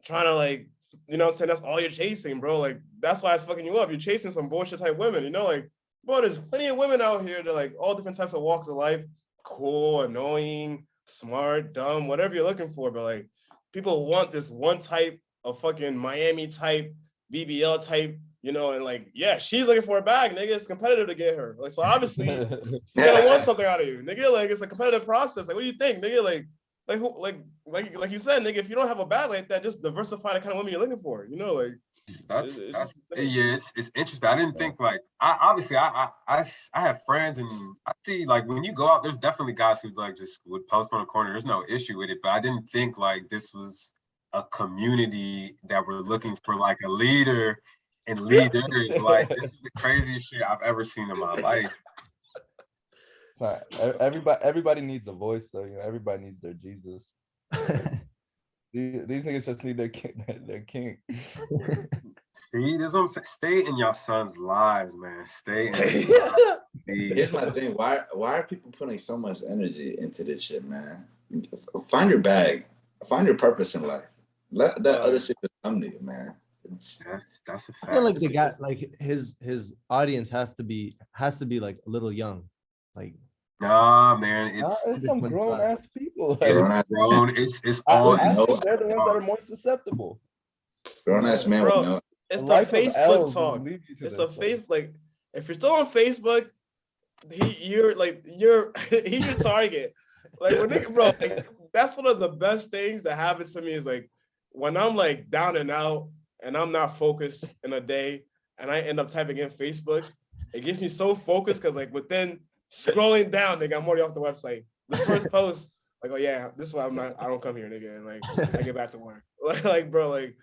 trying to like, you know what I'm saying? That's all you're chasing, bro. Like that's why it's fucking you up. You're chasing some bullshit type women, like, bro, there's plenty of women out here that like all different types of walks of life, cool, annoying, smart, dumb, whatever you're looking for. But like people want this one type of fucking Miami type, BBL type, and like, yeah, she's looking for a bag, nigga. It's competitive to get her. Like, so obviously she's gonna want something out of you, nigga. Like, it's a competitive process. Like, what do you think, nigga? Like you said, nigga, if you don't have a bag like that, just diversify the kind of women you're looking for. Like, it's interesting. I didn't think like I have friends and I see like when you go out, there's definitely guys who like just would post on the corner. There's no issue with it, but I didn't think like this was a community that were looking for like a leader and leaders. Like this is the craziest shit I've ever seen in my life. Everybody needs a voice though. Everybody needs their Jesus. These niggas just need their king. See, this is what I'm saying. Stay in your son's lives, man. Stay in Here's my thing. Why are people putting so much energy into this shit, man? Find your bag. Find your purpose in life. Let that other shit just come to you, man. That's a fact. I feel like they got like his audience has to be like a little young. Like nah, man, it's some grown ass people. It's grown. It's all. They're the ones that are more susceptible. Grown ass man, bro. It's the Facebook talk. It's the Facebook. Like, if you're still on Facebook, he's your target. Like, when bro, like, that's one of the best things that happens to me is like when I'm like down and out and I'm not focused in a day and I end up typing in Facebook, it gets me so focused because like within scrolling down, nigga, I'm already off the website. The first post, like, oh yeah, this is why I don't come here, nigga, and like I get back to work. Like, bro, like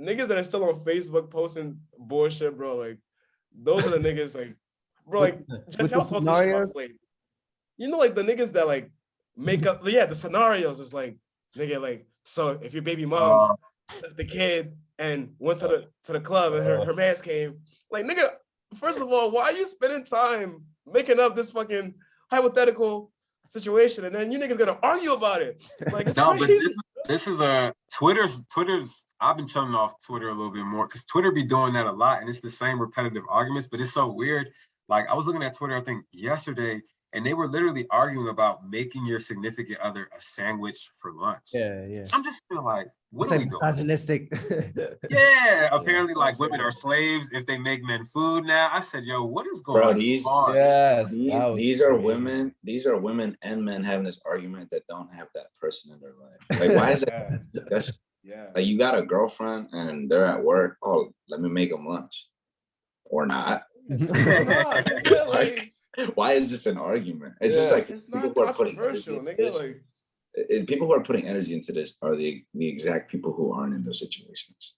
niggas that are still on Facebook posting bullshit, bro, like those are the niggas, like, bro, like just help us. Like the niggas that like make up, the scenarios is like, nigga, like, so if your baby mom left the kid and went to the club and her mans came, like, nigga, first of all, why are you spending time making up this fucking hypothetical situation and then you niggas gonna argue about it? Like, it's no, crazy. But this is Twitter's. I've been chilling off Twitter a little bit more because Twitter be doing that a lot, and it's the same repetitive arguments. But it's so weird. Like I was looking at Twitter, I think yesterday, and they were literally arguing about making your significant other a sandwich for lunch. Yeah. I'm just feeling like, what it's are like we misogynistic. Yeah, apparently like women are slaves if they make men food now. I said, yo, what is going on? These are women. These are women and men having this argument that don't have that person in their life. Like, why is that? Like, you got a girlfriend and they're at work. Oh, let me make them lunch, or not. Like, why is this an argument? It's just like it's not controversial, nigga. Like, people who are putting energy into this are the exact people who aren't in those situations.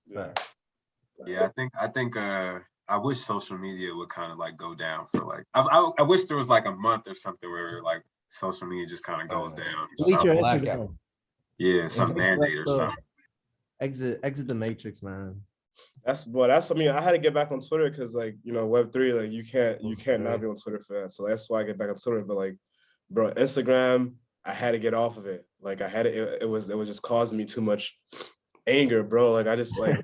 Yeah, I think I wish social media would kind of like go down for like I wish there was like a month or something where like social media just kind of goes down. Delete your Instagram. Yeah, some mandate or something. Exit the matrix, man. That's I mean, I had to get back on Twitter because like, Web3, like you can't not be on Twitter for that. So that's why I get back on Twitter. But like bro, Instagram, I had to get off of it. Like I had it was just causing me too much anger, bro. Like I just like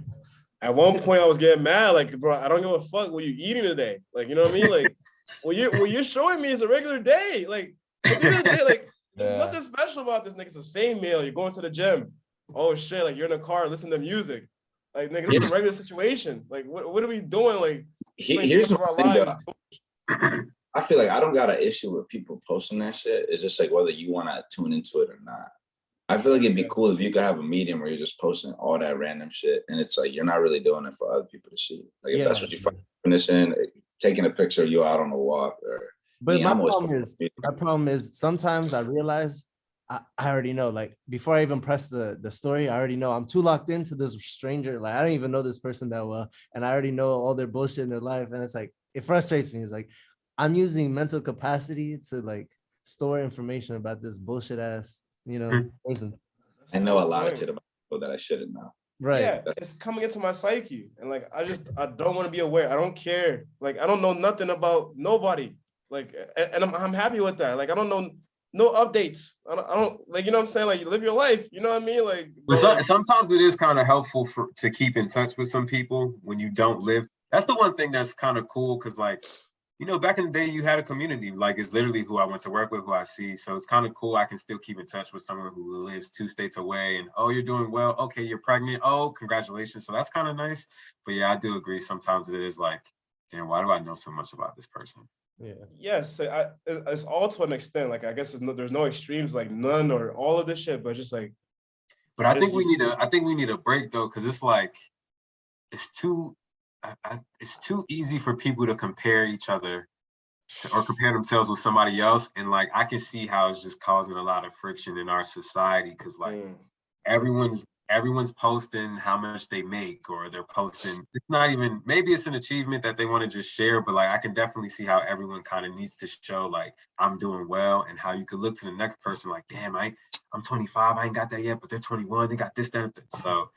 at one point I was getting mad, like, bro, I don't give a fuck what you eating today. Like, you know what I mean? Like what you're showing me is a regular day. Like at the end of the day, like there's nothing special about this, nigga. It's the same meal. You're going to the gym. Oh shit, like you're in a car listening to music. Like nigga, this is a regular situation. Like what are we doing? Like here's my thing though. I feel like I don't got an issue with people posting that shit. It's just like whether you want to tune into it or not. I feel like it'd be cool if you could have a medium where you're just posting all that random shit, and it's like you're not really doing it for other people to see. Like if that's what you find in, taking a picture of you out on a walk, or. But my problem is sometimes I realize I already know. Like before I even press the story, I already know I'm too locked into this stranger. Like I don't even know this person that well, and I already know all their bullshit in their life, and it's like it frustrates me. It's like I'm using mental capacity to like store information about this bullshit ass, person. I know a lot of shit about people that I shouldn't know. Right. Yeah, it's coming into my psyche. And like I don't want to be aware. I don't care. Like I don't know nothing about nobody. Like and I'm happy with that. Like I don't know no updates. I don't like, you know what I'm saying? Like you live your life, you know what I mean? Like but sometimes it is kind of helpful to keep in touch with some people when you don't live. That's the one thing that's kind of cool because like back in the day, you had a community. Like, it's literally who I went to work with, who I see. So it's kind of cool. I can still keep in touch with someone who lives 2 states away. And, oh, you're doing well. Okay, you're pregnant. Oh, congratulations. So that's kind of nice. But yeah, I do agree. Sometimes it is like, damn, why do I know so much about this person? Yeah. Yes, it's all to an extent. Like, I guess there's no extremes, like none or all of this shit. But just like. But I think we need a break though, because it's like, it's too easy for people to compare each other or compare themselves with somebody else. And like, I can see how it's just causing a lot of friction in our society. Cause like everyone's posting how much they make, or they're posting, it's not even, maybe it's an achievement that they want to just share, but like, I can definitely see how everyone kind of needs to show like, I'm doing well, and how you could look to the next person like, damn, I'm 25, I ain't got that yet, but they're 21, they got this, that. So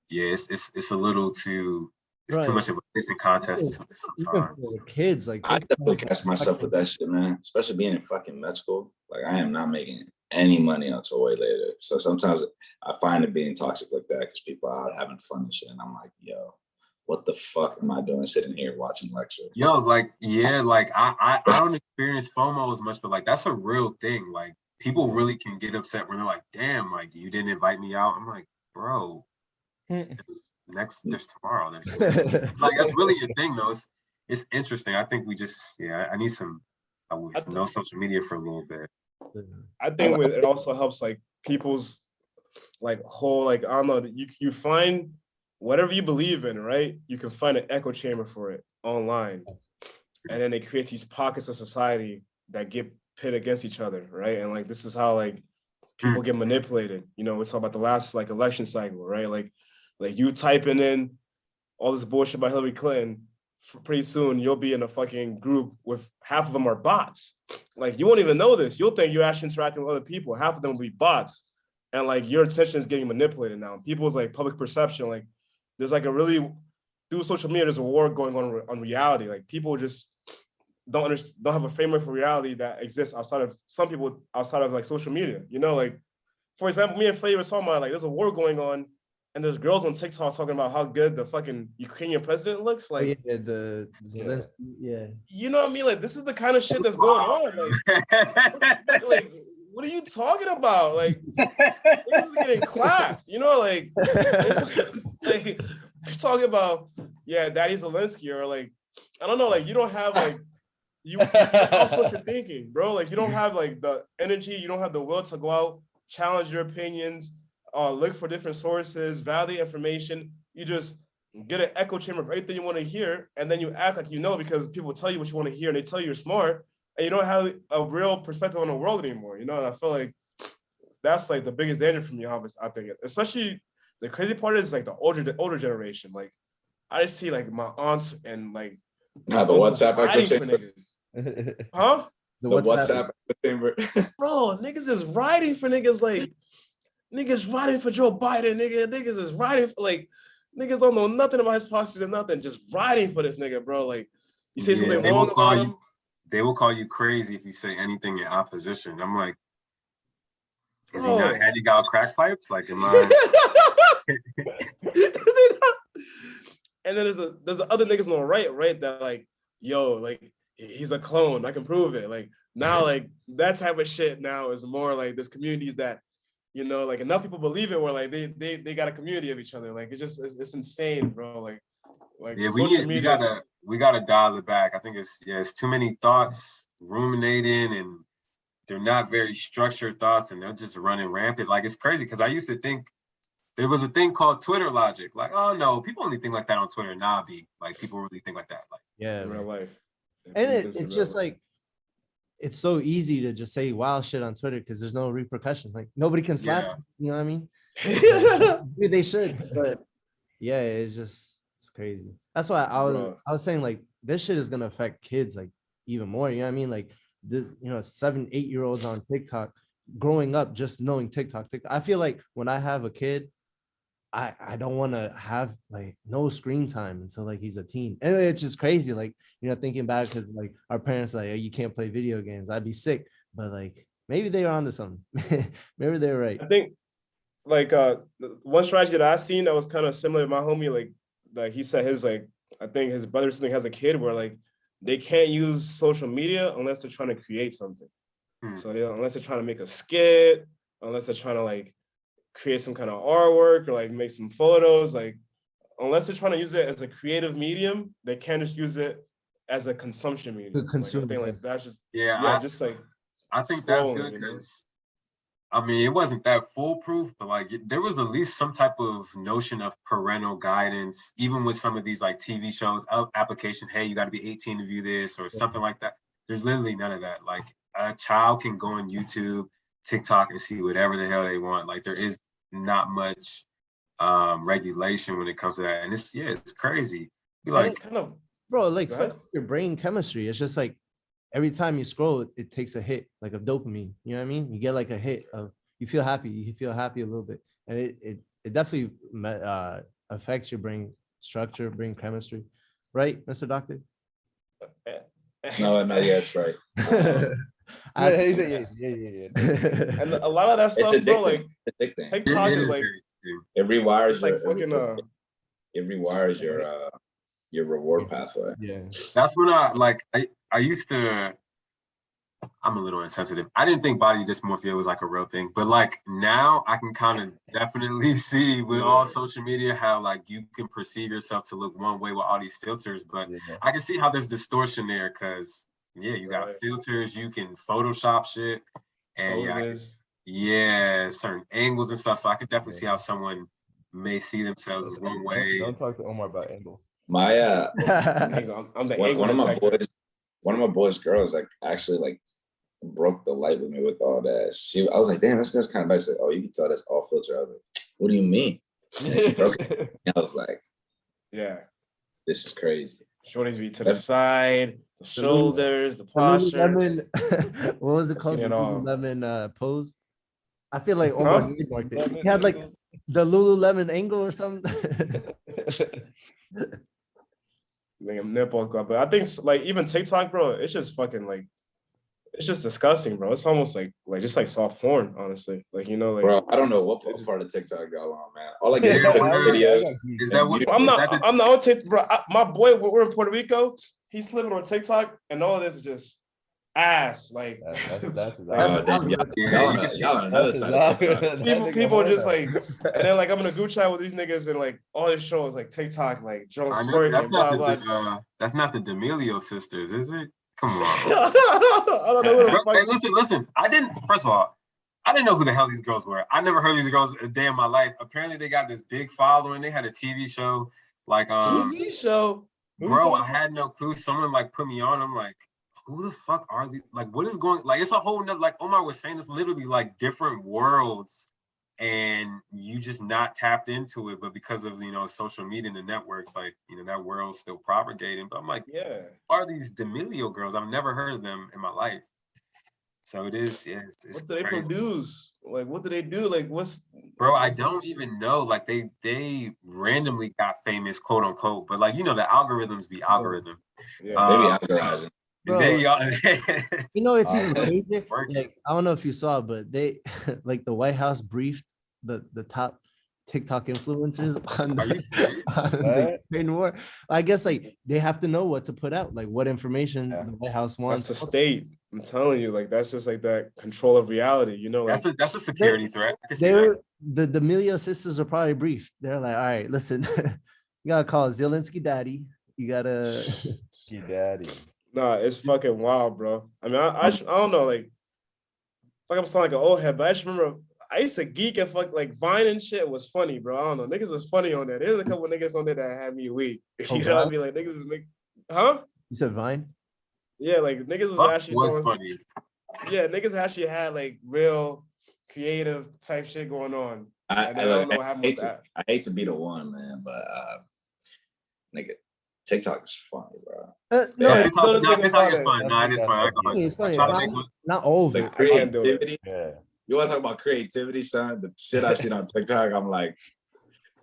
yeah, it's a little too, it's too much of a distance contest sometimes. Kids, like I definitely catch myself with that shit, man. Especially being in fucking med school. Like I am not making any money until way later. So sometimes I find it being toxic like that because people are out having fun and shit. And I'm like, yo, what the fuck am I doing sitting here watching lectures? Yo, like, yeah, like I don't experience FOMO as much, but like that's a real thing. Like people really can get upset when they're like, damn, like you didn't invite me out. I'm like, bro. There's tomorrow. Like that's really your thing, though. It's interesting. I think we just, I need no social media for a little bit. I think it also helps like people's like whole, like, I don't know, you find whatever you believe in, right? You can find an echo chamber for it online, and then it creates these pockets of society that get pit against each other, right? And like this is how like people get manipulated. We talk about the last like election cycle, right? Like you typing in all this bullshit about Hillary Clinton, pretty soon you'll be in a fucking group with half of them are bots. Like you won't even know this. You'll think you're actually interacting with other people. Half of them will be bots. And like your attention is getting manipulated now. People's like public perception, like there's like through social media, there's a war going on reality. Like people just don't have a framework for reality that exists outside of some people outside of like social media. Like for example, me and Flavor was talking about like there's a war going on. And there's girls on TikTok talking about how good the fucking Ukrainian president looks. Like, the Zelensky, You know what I mean? Like, this is the kind of shit that's going on. Like what are you talking about? Like, niggas is getting clapped. Like, like you're talking about, Daddy Zelensky, or like, I don't know, like you don't have like that's what you're thinking, bro. Like you don't have like the energy, you don't have the will to go out, challenge your opinions. Look for different sources, validate information. You just get an echo chamber of everything you want to hear, and then you act like because people tell you what you want to hear, and they tell you you're smart, and you don't have a real perspective on the world anymore. And I feel like that's like the biggest danger for me. I think, especially the crazy part is like the older generation. Like I just see like my aunts and like the WhatsApp echo chamber. Huh? The WhatsApp echo chamber. Bro, niggas is writing for niggas like. Niggas riding for Joe Biden, nigga. Niggas is riding for, like, niggas don't know nothing about his policies and nothing. Just riding for this nigga, bro. Like, you say something wrong about him. they will call you crazy if you say anything in opposition. I'm like, is he not handing out crack pipes? Like, am I? And then there's the other niggas on the right that like, yo, like he's a clone. I can prove it. Like now, like that type of shit now is more like there's communities that, you know, like enough people believe it where like they got a community of each other. Like it's insane, bro. Like Yeah, social media. we gotta dial it back. I think it's too many thoughts ruminating, and they're not very structured thoughts, and they're just running rampant. Like it's crazy because I used to think there was a thing called Twitter logic. Like, oh no, people only think like that on Twitter. Nah, like people really think like that. Like, yeah, in real life. And it's just like it's so easy to just say wild shit on Twitter because there's no repercussion. Like nobody can slap you, you know what I mean? Maybe they should, but yeah, it's crazy. That's why I was saying like this shit is gonna affect kids like even more. You know what I mean? Like the 7, 8-year-olds on TikTok growing up just knowing TikTok. I feel like when I have a kid, I don't want to have like no screen time until like he's a teen. And it's just crazy. Like, thinking back because like our parents like, oh, you can't play video games. I'd be sick. But like maybe they were onto something. Maybe they're right. I think like one strategy that I seen that was kind of similar to my homie, like he said his like I think his brother or something has a kid where like they can't use social media unless they're trying to create something. So unless they're trying to make a skit, unless they're trying to like create some kind of artwork or like make some photos, like unless they're trying to use it as a creative medium, they can't just use it as a consumption medium. Like, I think like that's just just like I think that's good because I mean it wasn't that foolproof, but like there was at least some type of notion of parental guidance, even with some of these like TV shows application. Hey, you got to be 18 to view this or something like that. There's literally none of that. Like a child can go on YouTube, TikTok, and see whatever the hell they want. Like there is not much regulation when it comes to that, and it's crazy. Like kind of, bro, like your brain chemistry. It's just like every time you scroll, it takes a hit like of dopamine. You know what I mean? You get like a hit of you feel happy. You feel happy a little bit, and it definitely affects your brain structure, brain chemistry, right, Mr. Doctor? No, yeah, that's right. Yeah. And a lot of that stuff, bro, like TikTok is like it rewires like it rewires your reward pathway. Yeah, that's when I used to. I'm a little insensitive. I didn't think body dysmorphia was like a real thing, but like now I can kind of definitely see with all social media how like you can perceive yourself to look one way with all these filters, but I can see how there's distortion there because you got filters, you can Photoshop shit, and certain angles and stuff. So I could definitely see how someone may see themselves as one way. Don't talk to Omar about angles. My I'm the one of my boys' girls like actually like broke the light with me with all that. I was like, damn, this guy's kind of nice. Like, oh, you can tell that's all filter. I was like, what do you mean? And she broke it. I was like, this is crazy. Shorties be to the side, the shoulders, the posture. What was it called? The Lululemon pose. I feel like Omar marked it. He had like the Lululemon angle or something. Nipples, but I think like even TikTok, bro, it's just fucking like it's just disgusting, bro. It's almost like just like soft porn, honestly. Like like bro, I don't know what part of TikTok got on, man. All I get is videos. Is that what I'm not on TikTok, bro. My boy, we're in Puerto Rico. He's slipping on TikTok, and all of this is just ass. Like people just like, and then like I'm in a group chat with these niggas, and like all this show is like TikTok, like Jones story, that's not that's not the D'Amelio sisters, is it? Come on. I don't know. Hey, listen. First of all, I didn't know who the hell these girls were. I never heard these girls a day in my life. Apparently, they got this big following. They had a TV show, like TV show. Bro, I had no clue. Someone like put me on. I'm like, who the fuck are these? Like, what is going? Like, it's a whole nother. Like Omar was saying, it's literally like different worlds, and you just not tapped into it. But because of social media and the networks, like that world's still propagating. But I'm like, who are these D'Amelio girls? I've never heard of them in my life. So it is. Yeah, it's what do they produce? Like, what do they do? Like, Bro, I don't even know. Like, they randomly got famous, quote unquote. But like, the algorithms be algorithm. Yeah, maybe algorithm. Bro, They, you know, it's even Working. crazier. Like, I don't know if you saw, but they like the White House briefed the top TikTok influencers on Are you serious? on the Ukraine war. I guess like they have to know what to put out, like what information Yeah. the White House That's wants. the state. I'm telling you, like that's just like that control of reality. You know, like that's a security threat. I can see They that. were the Milio sisters are probably briefed. They're like, all right, listen, you gotta call Zelensky daddy. You gotta Daddy. nah, it's fucking wild, bro. I mean, I don't know, like I'm sounding like an old head, but I just remember I used to geek and fuck like Vine and shit was funny, bro. I don't know, niggas was funny on there. There's a couple niggas on there that had me weak. Oh, You know what I Vine? mean? Like niggas was make, huh? You said Vine? Yeah, like niggas was Buck actually was throwing, funny. yeah, niggas actually had like real creative type shit going on. I And I don't know what happened with that. I hate to be the one, man, but nigga, TikTok is funny, bro. No, Yeah, it's, TikTok is fun. I Nah, think it is that's fun. I what ain't gonna lie. it's funny. I try to Not, make one. not all of The it. I can't do it. creativity. Yeah. You want to talk about creativity, son? The shit I've seen on TikTok, I'm like,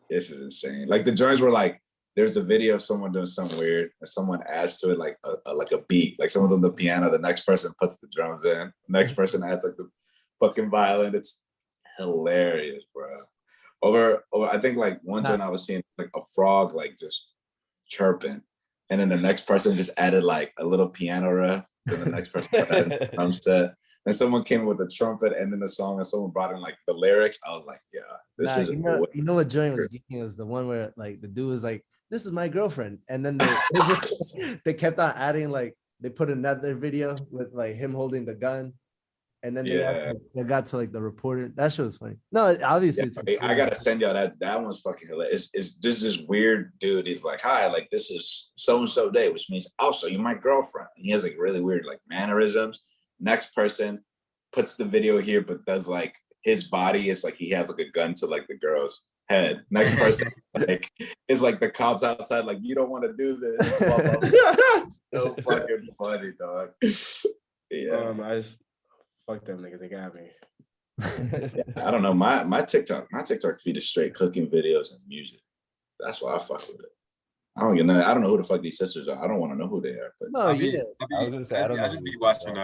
this is insane. Like the joints were like, there's a video of someone doing something weird, and someone adds to it like a beat, like someone's on the piano, the next person puts the drums in, the next person adds like the fucking violin. It's hilarious, bro. Over, I think like one joint I was seeing like a frog like just chirping, and then the next person just added like a little piano riff, then the next person added a drum set. And someone came with a trumpet and then the song, and someone brought in like the lyrics. I was like, yeah, this is you know what joint was geeking was the one where like the dude was like, this is my girlfriend, and then they kept on adding like they put another video with like him holding the gun, and then they got to like the reporter. That shit was funny. No, obviously it's I gotta send y'all that one's fucking hilarious. It's this weird dude. He's like, hi, like this is so and so day, which means also you're my girlfriend. And he has like really weird like mannerisms. Next person puts the video here, but does like his body is like he has like a gun to like the girl's head. Next person like is like the cops outside, like you don't want to do this. Blah, blah, blah. So fucking funny, dog. Yeah. I just fuck them niggas. They got me. I don't know. My TikTok feed is straight cooking videos and music. That's why I fuck with it. I don't know who the fuck these sisters are. I don't want to know who they are. But No, I just be watching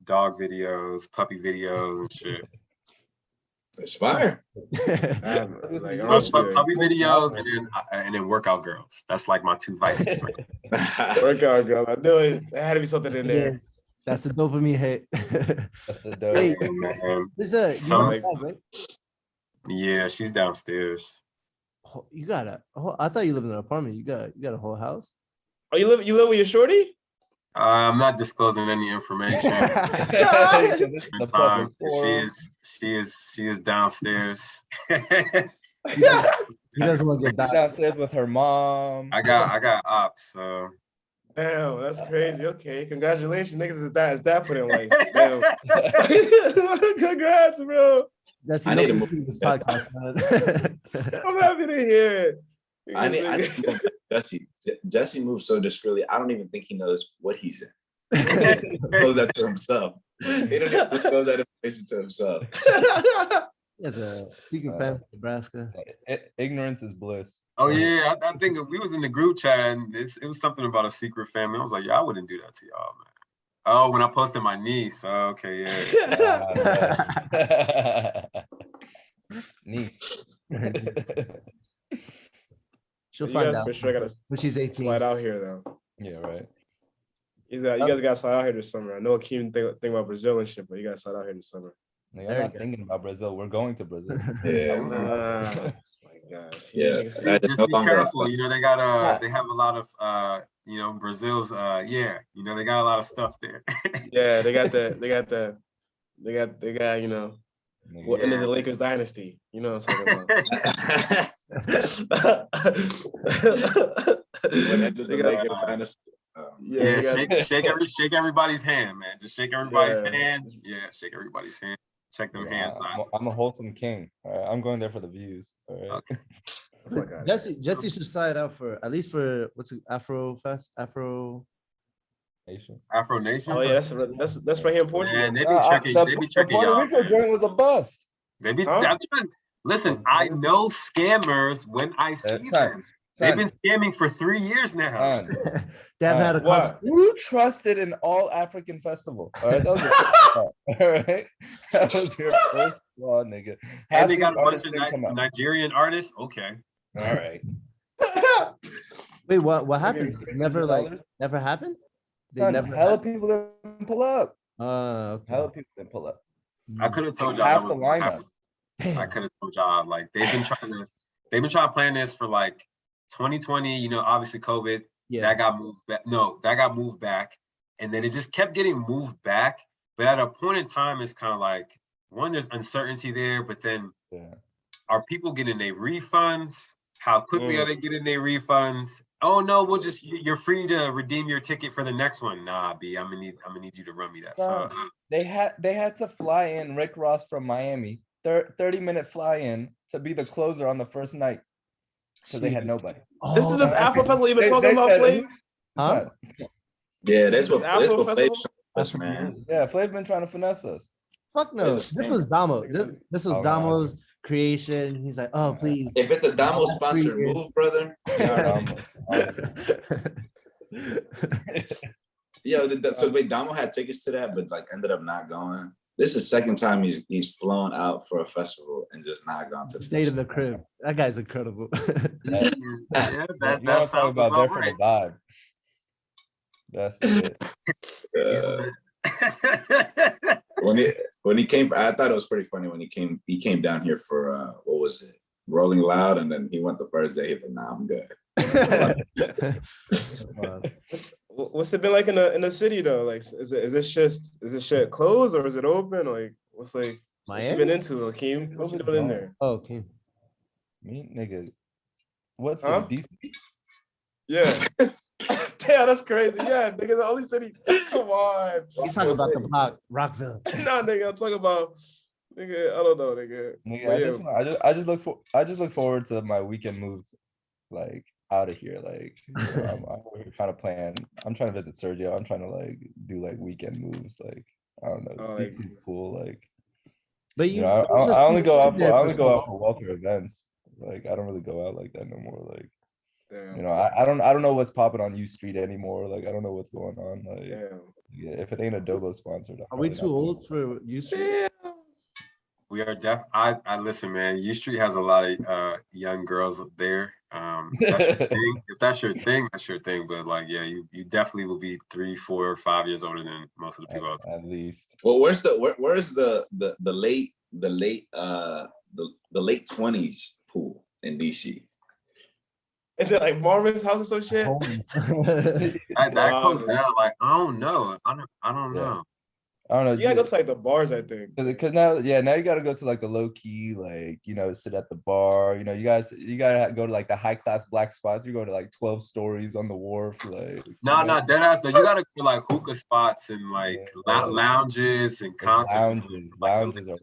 dog videos, puppy videos, and shit. it's fire. Like, Puppy videos and then workout girls. That's like my two vices. Right? workout girl. I knew it. There had to be something in there. Yes, that's a dopamine hit. That's the dope. Hey, there's a Some- Yeah, she's downstairs. you got I thought you lived in an apartment. You got a whole house. Oh, you live with your shorty? I'm not disclosing any information. The Time. public forum. She is downstairs. He doesn't want to get She's downstairs with her mom. I got ops, so Damn, that's crazy. Okay, congratulations, niggas. Is that put in like, damn. Congrats, bro. Jesse, I need to nobody move. see this podcast, man. I'm happy to hear it. I need to move Jesse. Jesse moves so discreetly. I don't even think he knows what he's in. He disclose that to himself. He don't even disclose that information to himself. There's a secret family in Nebraska. Ignorance is bliss. oh yeah, I think we was in the group chat and it was something about a secret family. I was like, yeah, I wouldn't do that to y'all, man. Oh, when I posted my niece. Oh, okay, yeah. Niece. She'll You find guys out for sure gotta when she's 18. slide out here though. Yeah, right. You guys gotta slide out here this summer. I know Akeem think about Brazil and shit, but you gotta slide out here this summer. Like, I'm not thinking about Brazil. We're going to Brazil. Yeah. Oh my gosh. Yeah. Niggas- Just be careful. You know, they got they have a lot of you know, Brazil's yeah, you know, they got a lot of stuff there. Yeah, they got, you know, what end of the Lakers dynasty. You know what I'm talking about. They got- Yeah, they got- shake everybody's hand, man. Just shake everybody's hand. Yeah, shake everybody's hand. Check them hand sizes. I'm a wholesome king. All right, I'm going there for the views. All right. Okay. Oh my God. Jesse should slide out for at least for what's it, Afro Fest, Afro. Nation. Afro Nation. Oh yeah, that's right here in Portugal. Man, they be tricking. They be tricking Puerto y'all. Rico Man. joint was a bust. They be. Huh? Listen, I know scammers when I see them. They've been scamming for 3 years now. They haven't had a What? Who trusted an all African festival? All right, that was your first flaw. All right, that was your first flaw, nigga. And they got a bunch artists of didn't come out. Nigerian artists. Okay. All right. Wait, what happened? It never $300? never happened? They Son, never hella had- people didn't pull up. Okay. Hella people didn't pull up. I could have told y'all Half that was the gonna lineup. happen. I Damn. could have told y'all like they've been trying to plan this for like 2020. You know, obviously COVID. Yeah. That got moved back. No, that got moved back, and then it just kept getting moved back. But at a point in time, it's kind of like one, there's uncertainty there, but then Yeah. are people getting their refunds? How quickly are they getting their refunds? Oh no, you're free to redeem your ticket for the next one. Nah, B, I'm gonna need you to run me that. So They had to fly in Rick Ross from Miami, 30-minute fly in to be the closer on the first night. So they had nobody. This is this Afro festival you've been talking about, Flav? Huh? Yeah, that's It's what Afro Flav festival? showed us, man. Yeah, Flav been trying to finesse us. Fuck no. This was Damo. This was Oh, Damo's creation. He's like, oh please. If it's a Damo That's sponsored 3 years. move, brother. Yo, so wait, Damo had tickets to that, but like ended up not going. This is the second time he's flown out for a festival and just not gone to the Stayed in the crib. That guy's incredible. yeah, You that want to talk sounds about about different right. vibe. That's it. When he came, I thought it was pretty funny when he came down here for what was it, Rolling Loud, and then he went the first day. He's like, nah, I'm good. What's it been like in the city though? Like, is this shit closed or is it open? Like, what's you Miami? been into, Hakeem? What you doing in there? Oh, okay. Me, nigga. What's Huh? DC? Yeah. Yeah, that's crazy. Yeah, nigga, the only city. Come on. He's talking about the block, Rockville. Nah, nigga, I'm talking about, nigga. I don't know, nigga. Nigga, But I just look forward to my weekend moves, like out of here. Like I'm trying to plan. I'm trying to visit Sergio. I'm trying to like do like weekend moves. Like I don't know, Oh, DC's cool. Like But you know, I only go out for for Walter events. Like I don't really go out like that no more. Like damn. you know, I don't know what's popping on U Street anymore. Like I don't know what's going on. Like Damn. yeah, if it ain't a Dobo sponsored, I'm Are we probably too not old for you? Damn. We are I listen, man. U Street has a lot of young girls up there. That's your thing. If that's your thing, that's your thing. But like, yeah, you definitely will be 3, 4, or 5 years older than most of the people out there. at least. Well, where's the late 20s pool in DC? Is it like Marvin's house or some shit? That closed down. Like I don't know. I don't know. I don't know. You gotta go to like the bars, I think. Because now you gotta go to like the low key, like sit at the bar. You gotta go to like the high class black spots. You go to like 12 stories on the wharf, like. No, dead ass. No, you gotta go like hookah spots and like lounges and concerts. Lounges are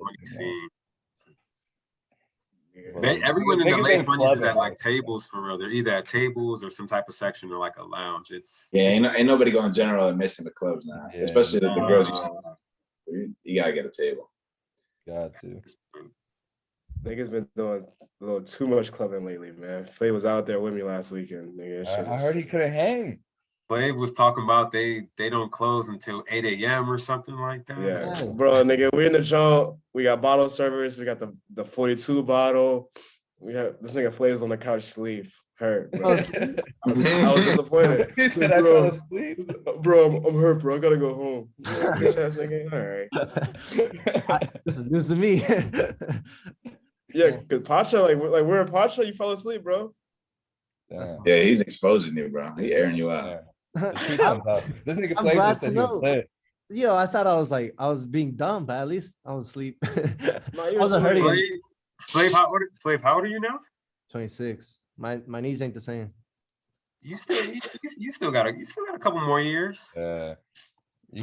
Everyone in the Niggas late ain't 20s is clubbing, at like like- tables for real. They're either at tables or some type of section or like a lounge. Ain't nobody going general and missing the clubs now, Yeah. especially the girls. You gotta get a table. Got to. Niggas been doing a little too much clubbing lately, man. Flay was out there with me last weekend. Nigga, I heard he couldn't hang. Flav was talking about they don't close until 8 a.m. or something like that. Yeah, bro, nigga, we in the joint. We got bottle service. We got the 42 bottle. We have this nigga Flay's on the couch sleep. Hurt, bro. I was disappointed. He said I fell asleep. Bro, I'm hurt, bro. I gotta go home. Bitch ass nigga. All right. This is news to me. Yeah, cause Pacha, like we're in Pacha, you fell asleep, bro. Yeah, he's exposing you, bro. He airing you out. This nigga I'm Flav glad just said to he was know. lit. Yo, I thought I was being dumb, but at least I was asleep. No, I you wasn't were hurting. Flav, how old are you now? 26. My knees ain't the same. You still got a couple more years. You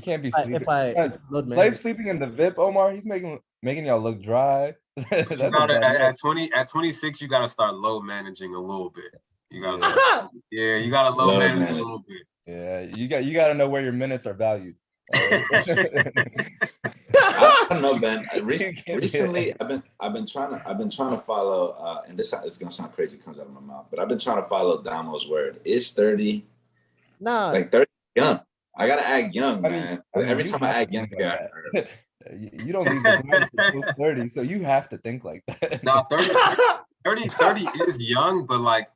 can't be If I- sleeping. if I Son, load Flav manage- sleeping in the VIP, Omar. He's making y'all look dry. But That's you a gotta bad look. at 26, you gotta start low managing a little bit. You gotta Yeah. you gotta low Low manage a manage. little bit. Yeah, you got to know where your minutes are valued. I don't know, Ben. You can't be Recently, I've been trying to follow. And this is gonna sound crazy, it comes out of my mouth, but I've been trying to follow Damo's word. Is 30 Nah, like 30 young? I gotta act young, man. Every you time I have act to young, think I like got that. hurt. You don't leave the grind until post 30, so you have to think like that. Now 30 is young, but like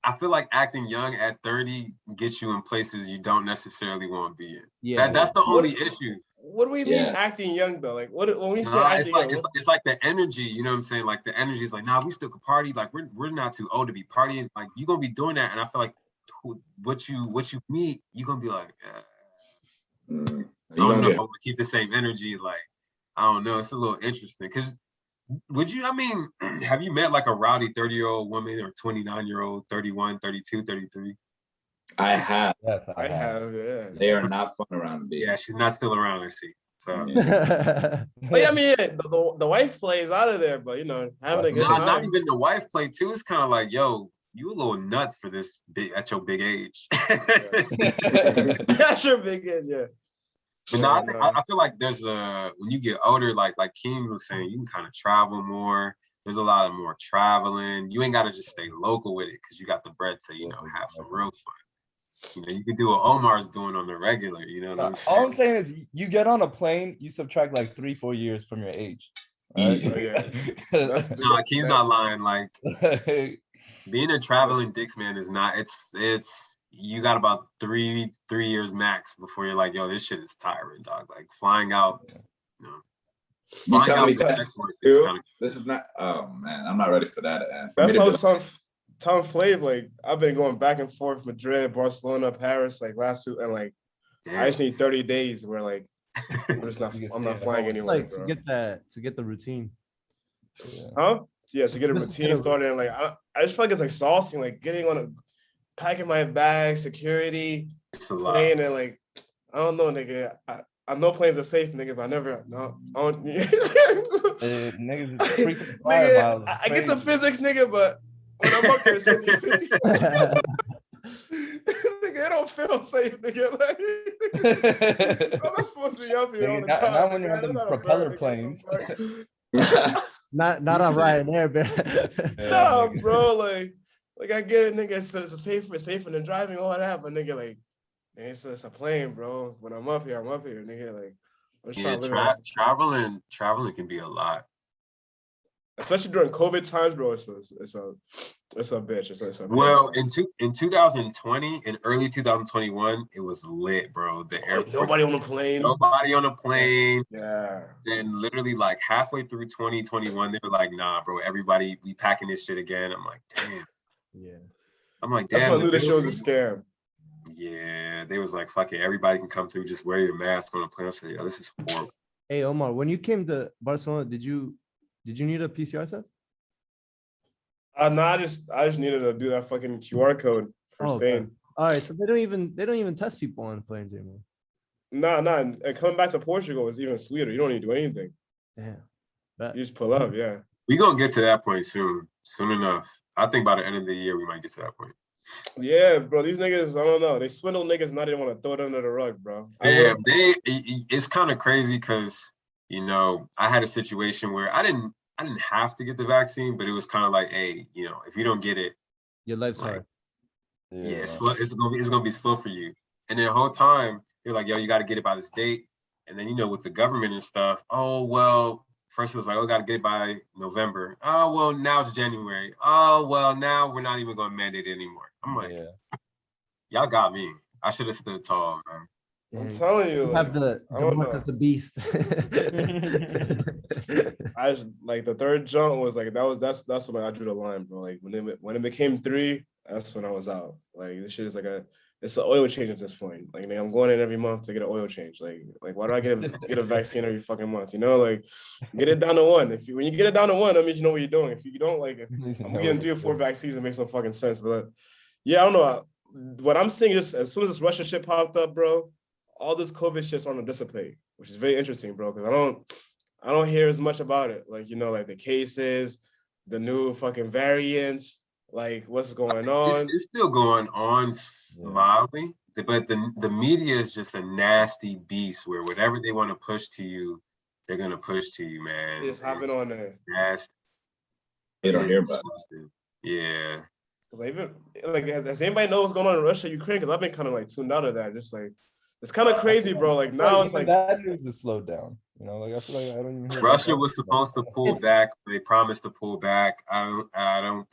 I feel like acting young at 30 gets you in places you don't necessarily want to be in. yeah. That's the only issue. What do we mean Yeah. acting young though? Like what when we say Nah, acting young? it's like the energy, you know what I'm saying? Like the energy is like, nah, we still can party. Like we're not too old to be partying. Like you're gonna be doing that, and I feel like what you meet, you're gonna be like, You I don't gonna know, get I'm gonna keep the same energy. Like I don't know, it's a little interesting. Cause would you? I mean, have you met like a rowdy 30-year-old woman or 29-year-old, 31, 32, 33? I have. Yes, I have, yeah. They are not fun around to be. Yeah, she's not still around. I see. So. Yeah. But yeah, I mean, yeah, the wife plays out of there, but you know, having a good Nah, time. not even the wife play too. It's kind of like, yo, you a little nuts for this big at your big age. Yeah, sure, big kid, yeah. But no, I feel like there's when you get older, like Keem was saying, you can kind of travel more. There's a lot of more traveling. You ain't got to just stay local with it because you got the bread to, have some real fun. You know, you can do what Omar's doing on the regular. You know what I'm saying? All I'm saying is, you get on a plane, you subtract like 3-4 years from your age. Easy. Oh, yeah. Nah, Keem's not lying. Like Right? being a traveling dicks man is not. It's you got about three years max before you're like, yo, this shit is tiring, dog. Like flying out, You tell me for that sex work is kind of. this is not. Oh man, I'm not ready for that. And for That's me to how be Tom Flav, like I've been going back and forth Madrid, Barcelona, Paris, like last two, and like I just need 30 days where like I'm not flying anywhere, Like bro. to get the routine. Huh? Yeah, to get a Just routine started, and like I just feel like it's like saucing, like getting on packing my bag, security, It's a lot. plane, and like I don't know, nigga. I know planes are safe, nigga, but I don't. Niggas is freaking flyer Nigga, miles. I get the physics, nigga, but when I'm up there, it's 50-50. Nigga, it don't feel safe, nigga. Like, I'm not supposed to be up here all the time. Not when you're on That's them not a propeller bird, planes. Not on Ryanair, man. Nah, bro, like I get it, nigga. It's safer than driving, all that, but nigga, like, it's a plane, bro. When I'm up here, nigga. Like, I'm just trying to live traveling can be a lot. especially during COVID times, bro. It's a bitch. It's a Well, in 2020, in early 2021, it was lit, bro. The airport, nobody on the plane. Nobody on a plane. Yeah. Then literally like halfway through 2021, they were like, nah, bro, everybody, we packing this shit again. I'm like, damn. Yeah. I'm like, damn. That's when I knew the show was a scam. Yeah, they was like, fuck it, everybody can come through, just wear your mask on the plane. I said, yo, this is horrible. Hey Omar, when you came to Barcelona, did you need a PCR test? No, I just needed to do that fucking QR code for Spain. Okay. All right, so they don't even test people on planes anymore. Nah, and coming back to Portugal is even sweeter. You don't need to do anything. Damn. You just pull up, yeah. We gonna get to that point soon enough. I think by the end of the year, we might get to that point. Yeah, bro. These niggas, I don't know. They swindle niggas. Now they want to throw it under the rug, bro. Yeah, it's kind of crazy because I had a situation where I didn't have to get the vaccine, but it was kind of like, hey, if you don't get it, your life's hard. Yeah, it's gonna be slow for you. And the whole time you're like, yo, you got to get it by this date. And then with the government and stuff, oh well. First it was like, oh, got to get it by November. Oh well, now it's January. Oh well, now we're not even going to mandate it anymore. I'm like, y'all got me. I should have stood tall, man. I'm telling you, have the mark of the beast. I just, like the third jump was like that's when I drew the line, bro. Like when it became 3, that's when I was out. Like this shit is like it's an oil change at this point. Like I'm going in every month to get an oil change. Like why do I get a vaccine every fucking month? Like get it down to 1. When you get it down to 1, that means you know what you're doing. If you don't, like if I'm getting 3 or 4 vaccines, it makes no fucking sense. But yeah, I don't know. What I'm seeing just as soon as this Russia shit popped up, bro, all this COVID shit's starting to dissipate, which is very interesting, bro. Because I don't hear as much about it. Like like the cases, the new fucking variants. Like what's going on? It's still going on slowly, but the media is just a nasty beast where whatever they want to push to you, They're gonna push to you, man. They just hopping on there. Nasty. You don't It's hear about it. disgusting. Yeah. Even like, has anybody know what's going on in Russia, Ukraine? Because I've been kind of like tuned out of that. Just like, it's kind of crazy, bro. Like now it's like that news is slowed down. You know, like I feel like I don't even hear Russia was supposed to pull back. They promised to pull back. I don't